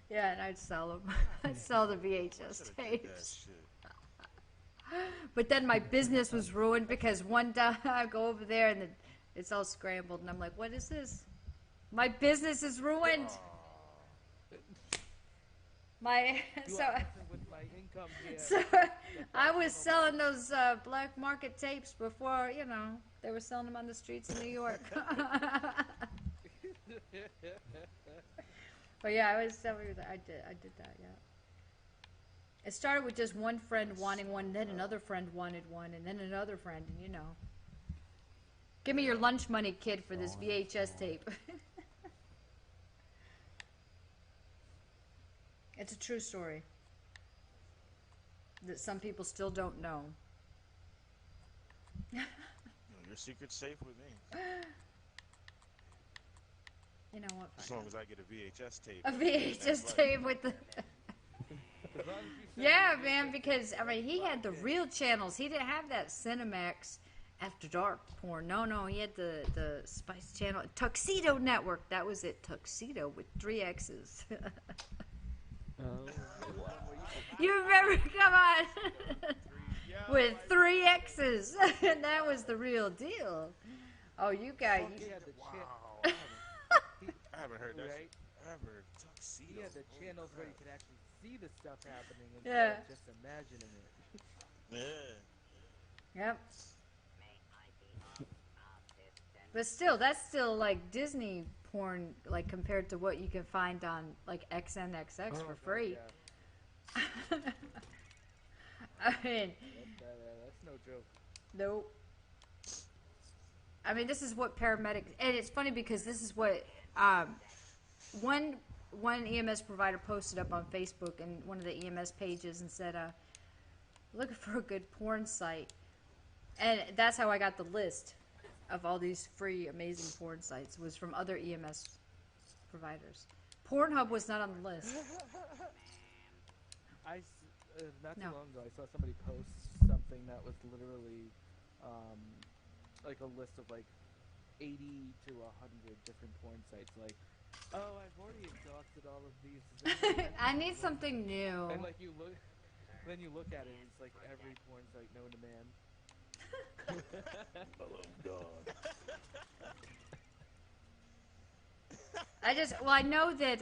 Yeah, and I'd sell them. I'd sell the VHS tapes. But then my business was ruined because one day I go over there and it's all scrambled, and I'm like, "What is this? My business is ruined." With my income here. So I was selling those black market tapes before, you know, they were selling them on the streets of New York. But yeah, I was selling that. I did that, yeah. It started with just one friend wanting one, then another friend wanted one, and then another friend, and you know. Give me your lunch money, kid, for this VHS tape. It's a true story that some people still don't know. Your secret's safe with me. You know what? As long as I get a VHS tape. A VHS tape with the... Yeah, man, because, I mean, he had the real channels. He didn't have that Cinemax After Dark porn. No, he had the Spice Channel. Tuxedo Network. That was it. Tuxedo with 3 X's. You remember? Come on. With 3 X's. That was the real deal. Oh, you guys. Wow. I haven't heard that Right? ever. Tuxedo. He had the channels where you could actually see the stuff happening instead Yeah. of just imagining it. Yeah. Yep. But still, that's still like Disney porn, like compared to what you can find on like XNXX for free. Yeah. I mean, That's no joke. nope. I mean, this is what paramedics, and it's funny because this is what one EMS provider posted up on Facebook and one of the EMS pages and said, looking for a good porn site. And that's how I got the list of all these free, amazing porn sites, was from other EMS providers. Pornhub was not on the list. Not too No. long ago, I saw somebody post something that was literally like a list of like 80 to 100 different porn sites. Like, oh, I've already exhausted all of these. I need something new. And like then you look at it, it's like every porn site known to man. I know that,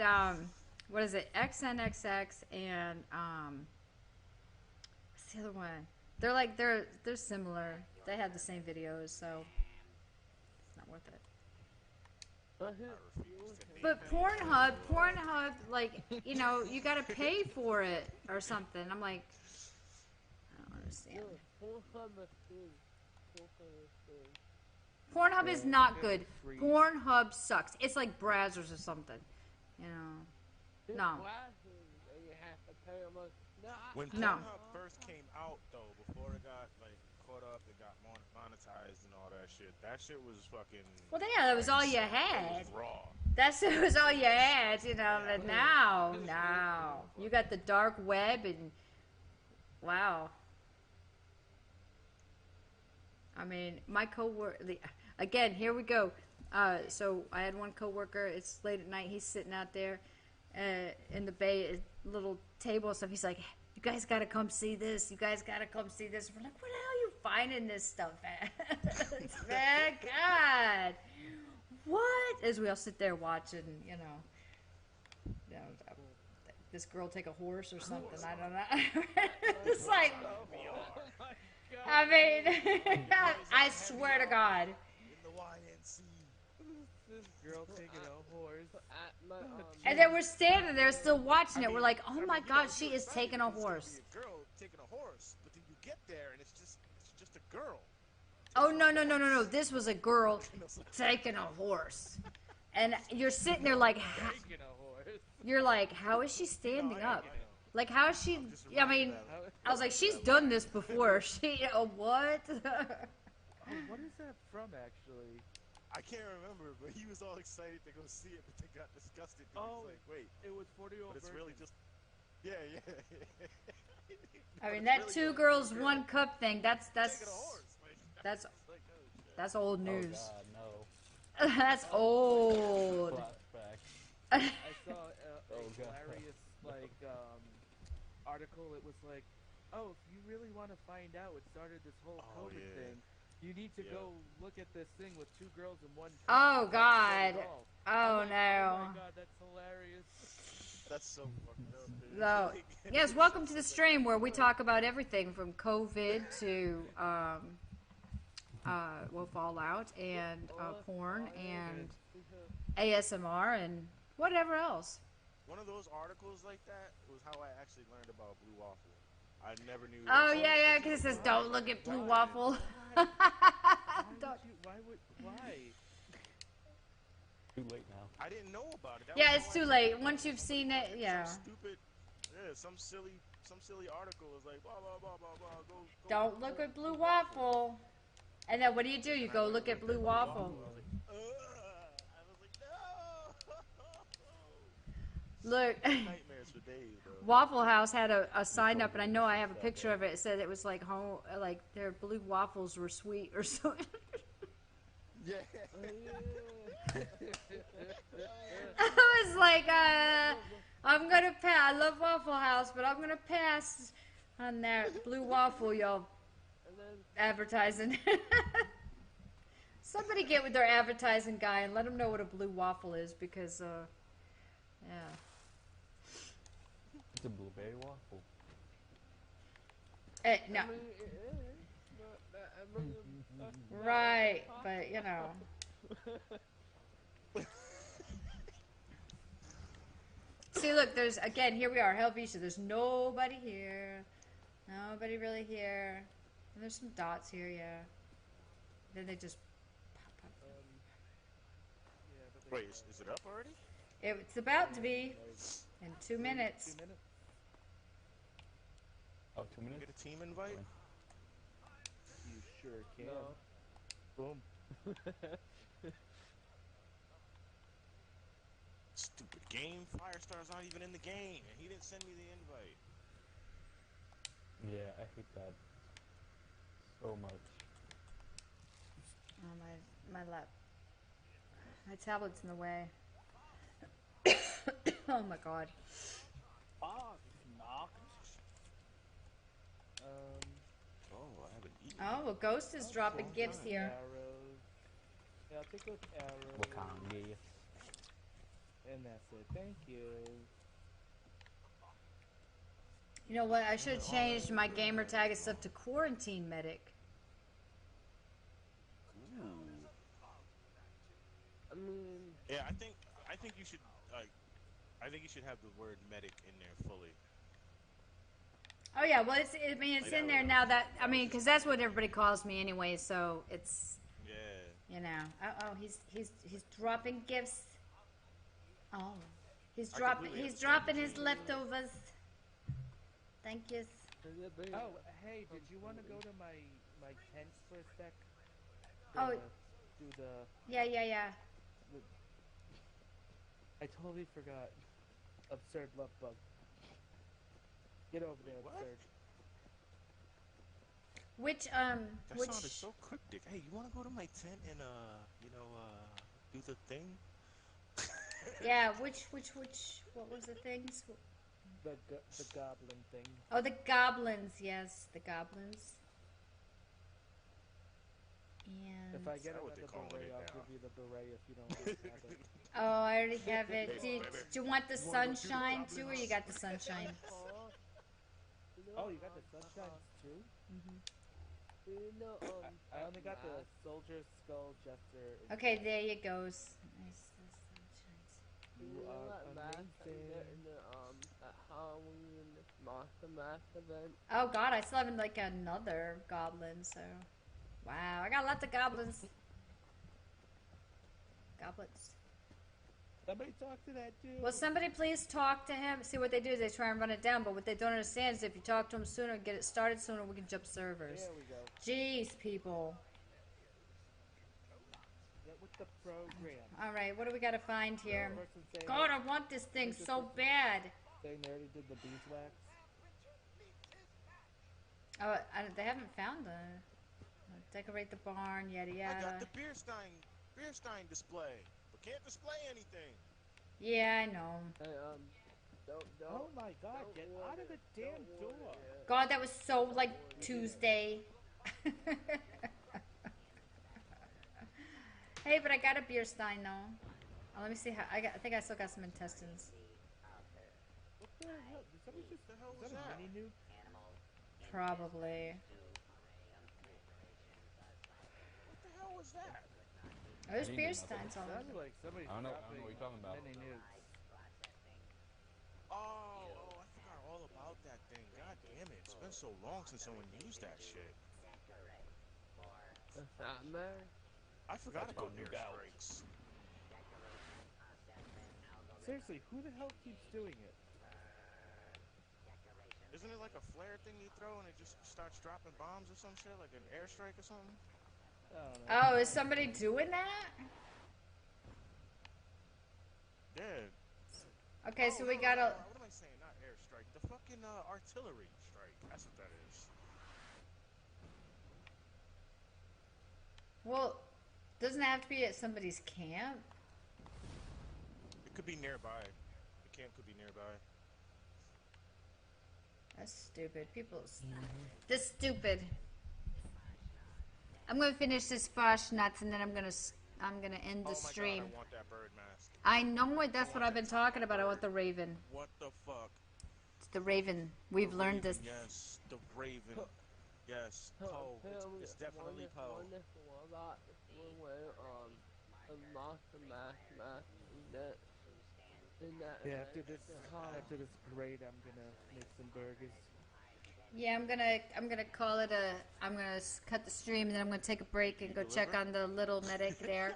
what is it, XNXX and, what's the other one? They're similar. They have the same videos, so it's not worth it. But Pornhub, like, you know, you gotta pay for it or something. I'm like, I don't understand. Pornhub is not good. Pornhub sucks. It's like browsers or something, you know. No. When No. Pornhub first came out, though, before it got like caught up and got monetized and all that shit was fucking. Well, yeah, that was all you had. It was raw. That was all you had, you know. But now, you got the dark web and wow. I mean, my coworker. Again, here we go. So I had one coworker. It's late at night. He's sitting out there in the bay, little table and stuff. He's like, "You guys gotta come see this. You guys gotta come see this." We're like, "Where the hell are you finding this stuff at?" Man, God, what? As we all sit there watching, you know, this girl take a horse or something. I don't know. It's like, I mean, I swear to God. In the YNC. girl taking a horse. At my, And then we're standing there still watching I it. We're mean- like, oh I mean, my you know, God, you're she is excited taking a because it's gonna horse. be a girl taking a horse, but then you get there and it's just a girl. Oh, no. This was a girl You know, so- taking a horse. And you're sitting there like, Taking a horse. you're like, how is she standing I know, up? I know. Like, how is she? I'm just I reminded mean, of that. I was like, she's done this before. She, what? Oh, what is that from, actually? I can't remember, but he was all excited to go see it, but they got disgusted. He Oh, was like, wait, It was 40-year-old but it's virgin. really just. Yeah. I mean, But that it's two really just girls, a girl one cup thing. That's taking a horse. Like, that's like, oh, shit. that's old Oh news. God, no. That's old. Flashback. I saw a Oh, God. hilarious article. It was like, oh, if you really want to find out what started this whole Oh, COVID yeah. thing, you need to Yeah. go look at this thing with two girls and one. Oh cup. That's God. what it all. Oh I'm like, no. Oh my God, that's hilarious. That's so fucked up, dude. So, yes, welcome to the stream where we talk about everything from COVID to well, Fallout and porn and ASMR and whatever else. One of those articles like that was how I actually learned about Blue Waffle. I never knew. Oh yeah, because it says don't look at Blue Waffle. Why Too late now. I didn't know about it. That Yeah, was it's how I too found late. out. Once you've seen it, yeah. Some stupid, some silly article was like blah blah blah blah blah. Go Don't look at Blue Waffle. And then what do? You go look at Blue Waffle. I was like, no. Look, Nightmares for days, bro. Waffle House had a sign up, and I know I have a picture of it. It said it was like home, like their blue waffles were sweet or something. Yeah. I was like, I'm gonna pass. I love Waffle House, but I'm gonna pass on that blue waffle, y'all. Advertising. Somebody get with their advertising guy and let him know what a blue waffle is, because, yeah. It's a blueberry waffle. No. I mean, it is, but I mean, Right, but you know. See, look, there's, again, here we are, Helvetia. There's nobody here. Nobody really here. And there's some dots here, yeah. Then they just pop up. Yeah, but they- Wait, is it up already? It's about to be in 2 minutes. 2 minutes. Oh, 2 Get minutes? a team invite? You sure can. No. Boom. Stupid game. Firestar's not even in the game, and he didn't send me the invite. Yeah, I hate that so much. Oh, my tablet's in the way. Oh my god. Ah, knocked. Oh, I haven't eaten. Oh, well, Ghost is dropping gifts here. Arrows. Yeah, I'll take those arrows. Wakanda. And that's it. Thank you. You know what? I should have changed my gamer tag and stuff to Quarantine Medic. I mean, Yeah, I think you should I think you should have the word medic in there fully. Oh yeah, well, it's in there now. That, I mean, because that's what everybody calls me anyway. So it's, Yeah. you know. He's dropping gifts. Oh, he's dropping his leftovers. Thank you. Oh, hey, did you want to go to my tent for a sec? Oh. Do the... Yeah. I totally forgot. Absurd love bug. Get over there, What? Absurd. Which That sounded so cryptic. Hey, you want to go to my tent and do the thing? yeah, which what was the things? The goblin thing. Oh, the goblins. Yes, the goblins. And If I get that what they another calling beret, it I'll now? give you the beret if you don't want to have it. oh, I already have it. Do you want the sunshine too, or you got the sunshine? Oh, you got the sunshine too? you know, I only got the soldier skull jester. Okay, there you goes. Nice. Do you know that mask that you get amazing. in the at Halloween monster mask event? Oh god, I still haven't like another goblin, so wow, I got lots of goblins. Goblins. Somebody talk to that dude. Will somebody please talk to him? See what they do is they try and run it down, but what they don't understand is if you talk to him sooner, get it started sooner, we can jump servers. There we go. Jeez, people. Get with the program. Alright, what do we gotta find here? Person saying God, that- I want this thing Who's the so person bad. saying they already did the beeswax. Oh, they haven't found the... Decorate the barn, yada I yada. got the beer stein display, but can't display anything. Yeah, I know. Hey, don't. Oh my god, don't get warn out of it, the damn don't warn door. it yet. God, that was so like Tuesday. Hey, but I got a beer stein though. Oh, let me see how I think I still got some intestines. What the hell? Did somebody just... The hell Is was that a that? mini nuke? Probably. What the hell was that? Oh, there's I need beer another. steins all Sounded over. like somebody's I don't know dropping what you're talking about. mini nukes. Oh, I forgot all about that thing. God damn it. It's been so long since someone used that shit. What's that, man? I forgot Let's about go nuke out. airstrikes. Seriously, who the hell keeps doing it? Isn't it like a flare thing you throw and it just starts dropping bombs or some shit? Like an airstrike or something? I don't know. Oh, is somebody doing that? Yeah. Okay, Oh, so we no, got no, a. no, what am I saying? Not airstrike. The fucking artillery strike. That's what that is. Well, doesn't it have to be at somebody's camp? It could be nearby. The camp could be nearby. That's stupid. People. This stupid. I'm gonna finish this Fosh nuts and then I'm gonna end the Oh my stream. god, I want that bird mask. I know it. That's what I've been talking about. I want the raven. What the fuck? It's the raven. We've The learned Raven, this. Yes, the Raven. Yes, Poe. It's definitely Poe. Wonderful about when a monster mask in that Yeah, event. after this parade, I'm gonna make some burgers. Yeah, I'm gonna call it a. I'm gonna cut the stream and then I'm gonna take a break and go check deliver? on the little medic there.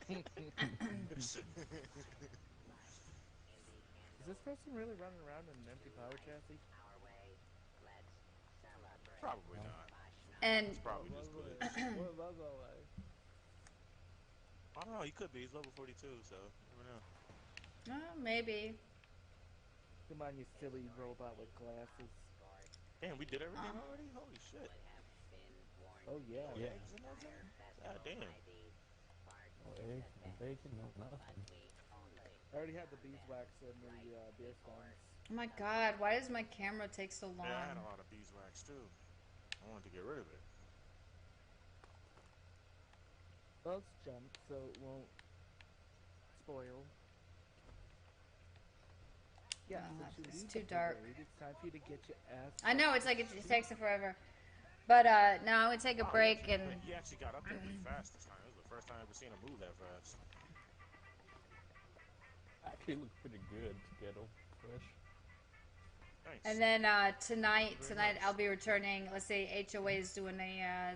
Is this person really running around in an empty power chassis? Probably not. And It's probably just glitch. What about like? I don't know. He could be. He's level 42, so you never know. maybe. Come on, you silly robot with glasses. Damn, we did everything already? Holy shit. Oh yeah. Yeah. Eggs and nothing? God damn. No eggs, no bacon, no nothing. I already had the beeswax and the beer steins. Oh my god, why does my camera take so long? Yeah, I had a lot of beeswax too. I wanted to get rid of it. Let's jump so it won't spoil. Yeah, it's too dark. It's time for you to get your ass. I know it's like it takes it forever, but now I'm gonna take a break and. He actually got up there pretty fast this time. It was the first time I ever seen him move that fast. Actually looks pretty good to get them fresh. Thanks. And then tonight much. I'll be returning. Let's say HOA is doing a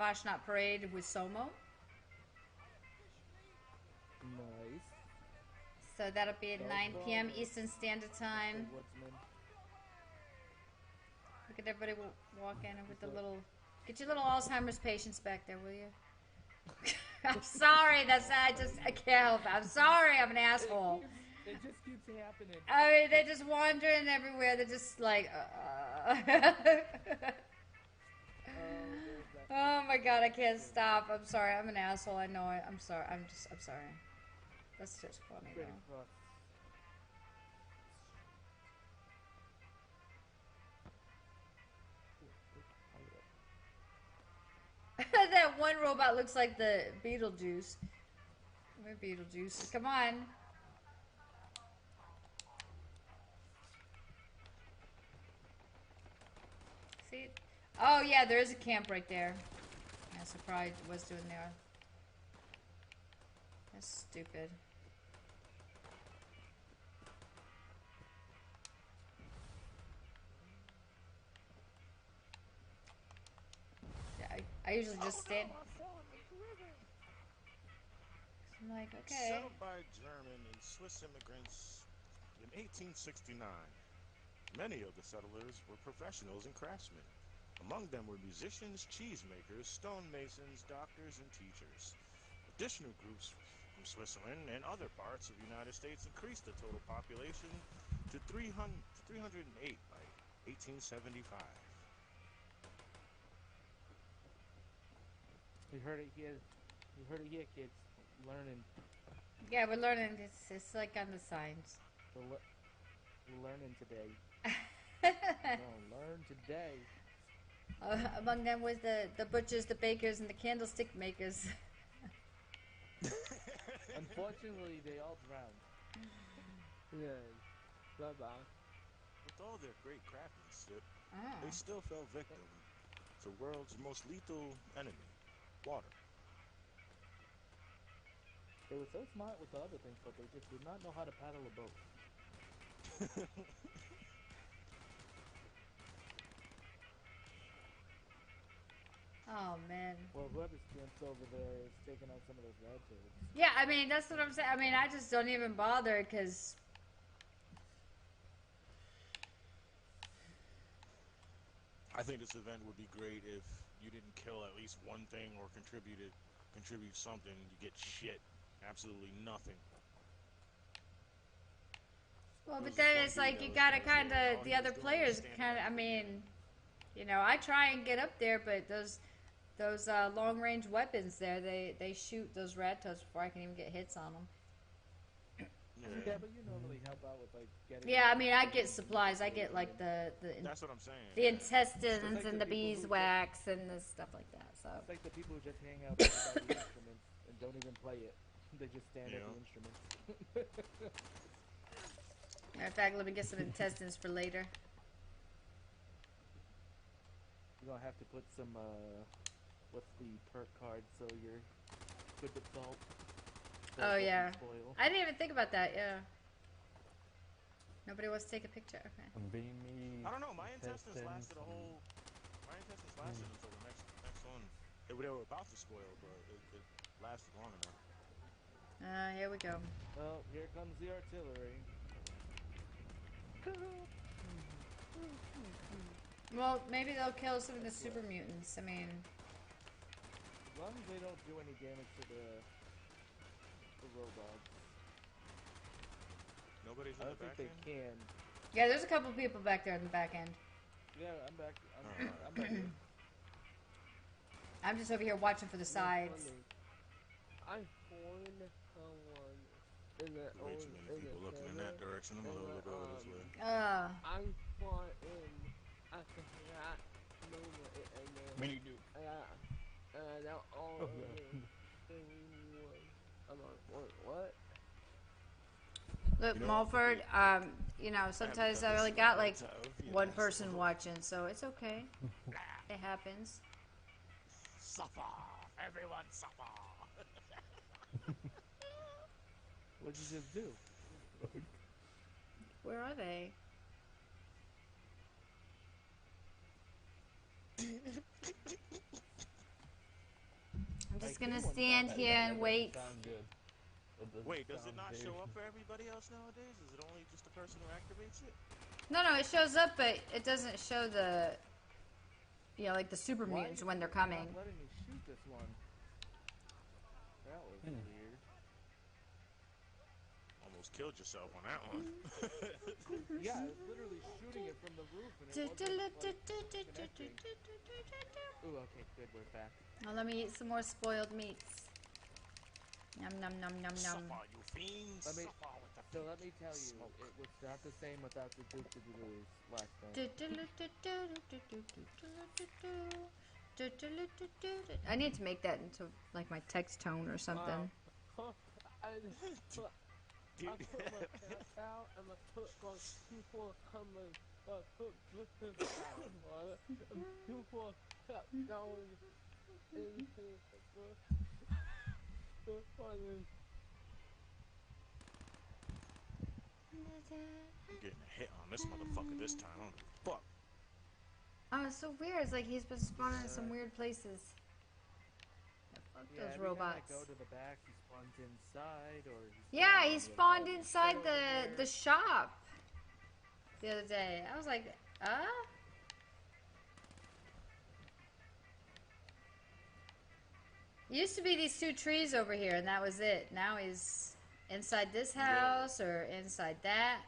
Fashnot parade with Somo, Nice. so that'll be at 9 p.m. Eastern Standard Time. Woodsman. Look at everybody walking with the little. Get your little Alzheimer's patients back there, will you? I'm sorry. I can't help it. I'm sorry. I'm an asshole. It just keeps happening. I mean, they're just wandering everywhere. They're just like. Oh my god, I can't stop. I'm sorry. I'm an asshole. I know it. I'm sorry. I'm sorry. That's just funny Straight though. across. That one robot looks like the Beetlejuice. Where Beetlejuice? Come on. See? Oh yeah, there is a camp right there. Yeah, so probably was doing there. That's stupid. I usually just stand. I'm like, okay. Settled by German and Swiss immigrants in 1869. Many of the settlers were professionals and craftsmen. Among them were musicians, cheesemakers, stonemasons, doctors, and teachers. Additional groups from Switzerland and other parts of the United States increased the total population to 308 by 1875. You heard it here. You heard it here, kids. Learning. Yeah, we're learning. It's like on the signs. We're learning today. Learn today. Among them was the butchers, the bakers, and the candlestick makers. Unfortunately, they all drowned. Yeah. Bye-bye. With all their great craftsmanship, they still fell victim to the world's most lethal enemy, water. They were so smart with the other things, but they just did not know how to paddle a boat. Oh man. Well, whoever's gimps over there is taking out some of those red turds. Yeah, I mean that's what I'm saying. I mean I just don't even bother because. I think this event would be great if you didn't kill at least one thing or contribute something. You get shit, absolutely nothing. Well, but There was then this it's one like dude you that gotta was kind all of he the was other doing was players standing kind of. at I the mean, beginning. you know, I try and get up there, but those long range weapons there, they shoot those rat toads before I can even get hits on them. Yeah, but you normally help out with like getting. Yeah, I mean I get supplies. I get like That's what I'm saying. the intestines It's like and the the people who beeswax and the stuff like that. So. It's like the people who just hang out by the instruments and don't even play it. They just stand at the instruments. Matter of fact, let me get some intestines for later. You're gonna have to put some what's the perk card so you're good with salt. So Oh it yeah, doesn't spoil. I didn't even think about that. Yeah. Nobody wants to take a picture. Okay. I don't know. My intestines lasted until the next one. They were about to spoil, but it lasted long enough. Here we go. Well, here comes the artillery. Well, maybe they'll kill some of the super mutants. I mean, As long as they don't do any damage to the robots. Nobody's I in don't the think back they end? can. yeah, there's a couple people back there in the back end. Yeah, I'm back. I'm back here. I'm just over here watching for the sides. I found someone in the Way too many people looking in that direction. I'm gonna look over this way. I fought in after that moment and then When you do. that all of them I'm like, what? Look, You know, Mulford, you know, sometimes I only got like one person watching, so it's okay. It happens. Suffer! Everyone suffer! What'd you just do? Where are they? I'm just gonna stand here and wait. Sound good. Wait, does it not show up for everybody else nowadays? Is it only just the person who activates it? No, it shows up, but it doesn't show the, you know, like the super mutants when they're coming. Not letting me shoot this one. That was weird. Almost killed yourself on that one. Yeah, I was literally shooting it from the roof and it wasn't like, connecting. Ooh, okay, good, we're back. Now let me eat some more spoiled meats. Yum num num num num. Suffer, you fiends! Let me- Suffer with the So let me tell you, it was not the same without the doo-doo-doo-doos last time. I need to make that into like my text tone or something. I put my pants out and I put like people coming people kept going into the funny. I'm getting a hit on this motherfucker this time. I don't give a fuck. Oh, it's so weird. It's like he's been spawning in some weird places. Fuck Yeah, those every time robots. I go to the back, he spawns inside, or Yeah, he on the spawned other inside side over the there. shop the other day. I was like, Used to be these two trees over here, and that was it. Now he's inside this house or inside that.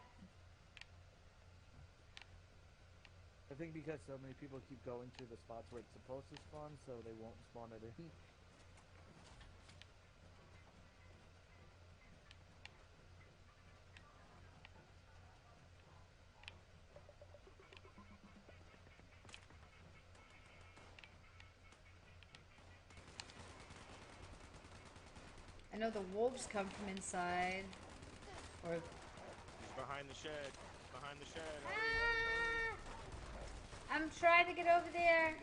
I think because so many people keep going to the spots where it's supposed to spawn, so they won't spawn it in. I know the wolves come from inside. Or Behind the shed. Behind the shed. I'm trying to get over there.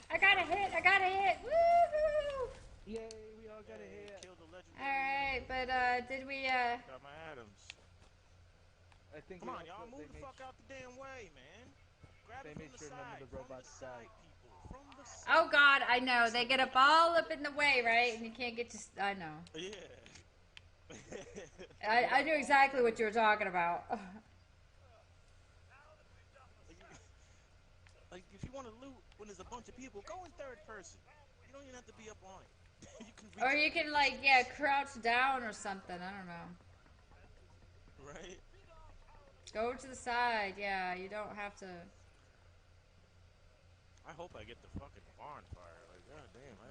I got a hit. I got a hit. Woohoo! Yay, we all got a hit. Killed the legendary. Alright, but did we Got my Adams. I think Come we on, y'all, also- move they the made fuck out the damn way, man. Grab They it made from sure the none of side. the From robots the side, died. people. From the side. Oh god, I know. They get up all up in the way, right? And you can't get to I know. Yeah. I knew exactly what you were talking about. Like, if you want to loot when there's a bunch of people, go in third person. You don't even have to be up on it. You can reach Or you can like, yeah, crouch down or something. I don't know. right? Go to the side. Yeah, you don't have to. I hope I get the fucking barn fire. Like, god damn, I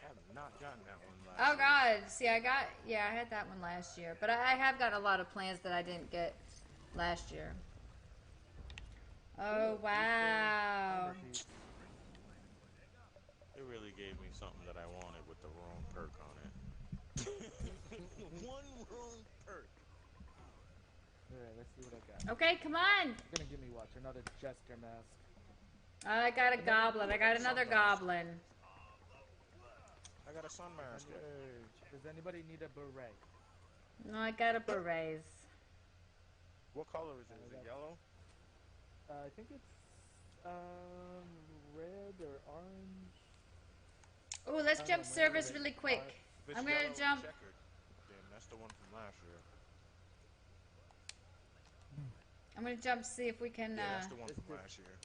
have not gotten that one last Oh week. god, see, I had that one last year, but I have got a lot of plans that I didn't get last year. Oh wow. It really gave me something that I wanted with the wrong perk on it. One wrong perk. Alright, let's see what I got. Okay, come on. You're gonna give me watch another jester mask. I got a goblin. I got another goblin. I got a sun mask. Yay. Does anybody need a beret? No, I got a berets. What color is it? Is it yellow? I think it's red or orange. Oh, let's I jump don't know, servers maybe really they quick. If it's I'm gonna yellow, jump. checkered. Damn, that's the one from last year. I'm gonna jump to see if we can. Yeah, that's the one It's from the- last year.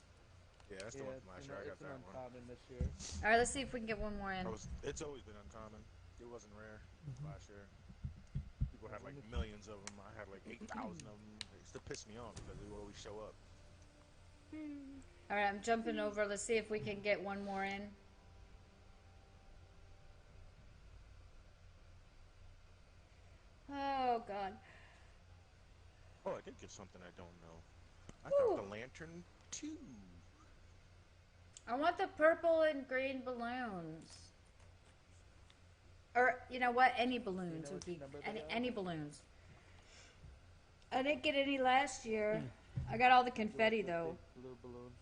Yeah, that's the one from last year. I got it's an that one. uncommon this year. All right, let's see if we can get one more in. It's always been uncommon. It wasn't rare last year. People had like When millions of them. I had like 8,000 of them. It used to piss me off because they would always show up. All right, I'm jumping over. Let's see if we can get one more in. Oh god. Oh, I did get something I don't know. I Woo. got the lantern too. I want the purple and green balloons. Or you know what? Any balloons know would which be number they are? any balloons. I didn't get any last year. I got all the confetti With the though. big blue balloons.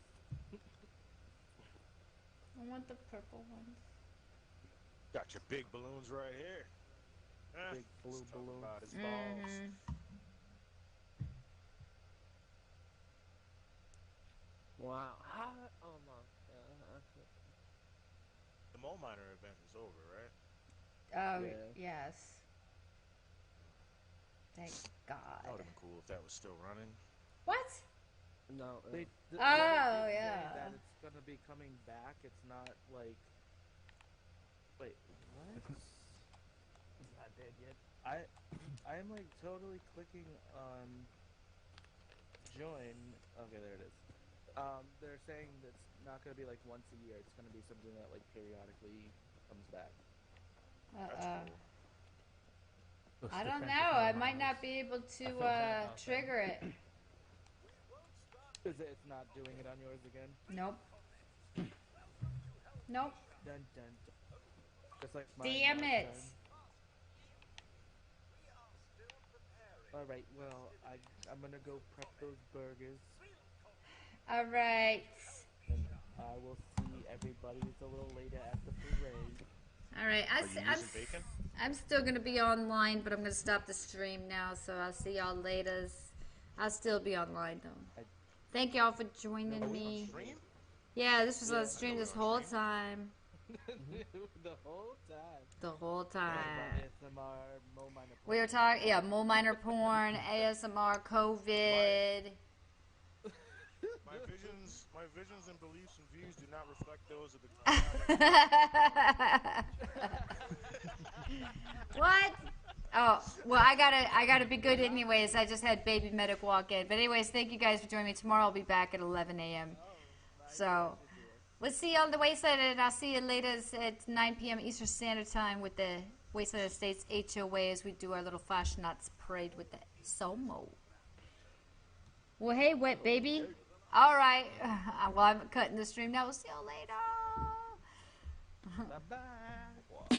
I want the purple ones. Got your big balloons right here. Big blue Let's talk balloons. about his balls. Wow. How? Oh my god. The mole miner event is over, right? Oh Yeah. yes. Thank God. That would have been cool if that was still running. What? No. They Oh, did say yeah. that it's gonna be coming back. It's not like. Wait, what? It's not dead yet. I'm like totally clicking on join. Okay, there it is. They're saying that it's not gonna be like once a year. It's gonna be something that like periodically comes back. That's cool. Looks I don't defensive know. for I the might Miners. not be able to feel bad about that. trigger it. Is it? It's not doing it on yours again. Nope. Nope. Dun dun. dun. Just like mine Damn last it. time. All right. Well, I'm gonna go prep those burgers, All right. and I will see everybody. It's a little later at the parade. All right. Are you using bacon? I'm still gonna be online, but I'm gonna stop the stream now. So I'll see y'all later. I'll still be online though. Thank y'all for joining Are we on me. stream? Yeah, this was on Yeah. stream I know this we're on whole stream. time. The whole time. The whole Talking time. about ASMR, Mo Minor We were talking, yeah, mole miner porn, ASMR, COVID. My visions and beliefs and views do not reflect those of the. What? Oh, well, I gotta be good anyways. I just had baby medic walk in. But anyways, thank you guys for joining me. Tomorrow I'll be back at 11 a.m. So, let's see you on the Wayside, and I'll see you later at 9 p.m. Eastern Standard Time with the Wayside Estates HOA as we do our little Fashion Nuts parade with the Somo. Well, hey, wet baby. All right. Well, I'm cutting the stream now. We'll see you later. Bye-bye.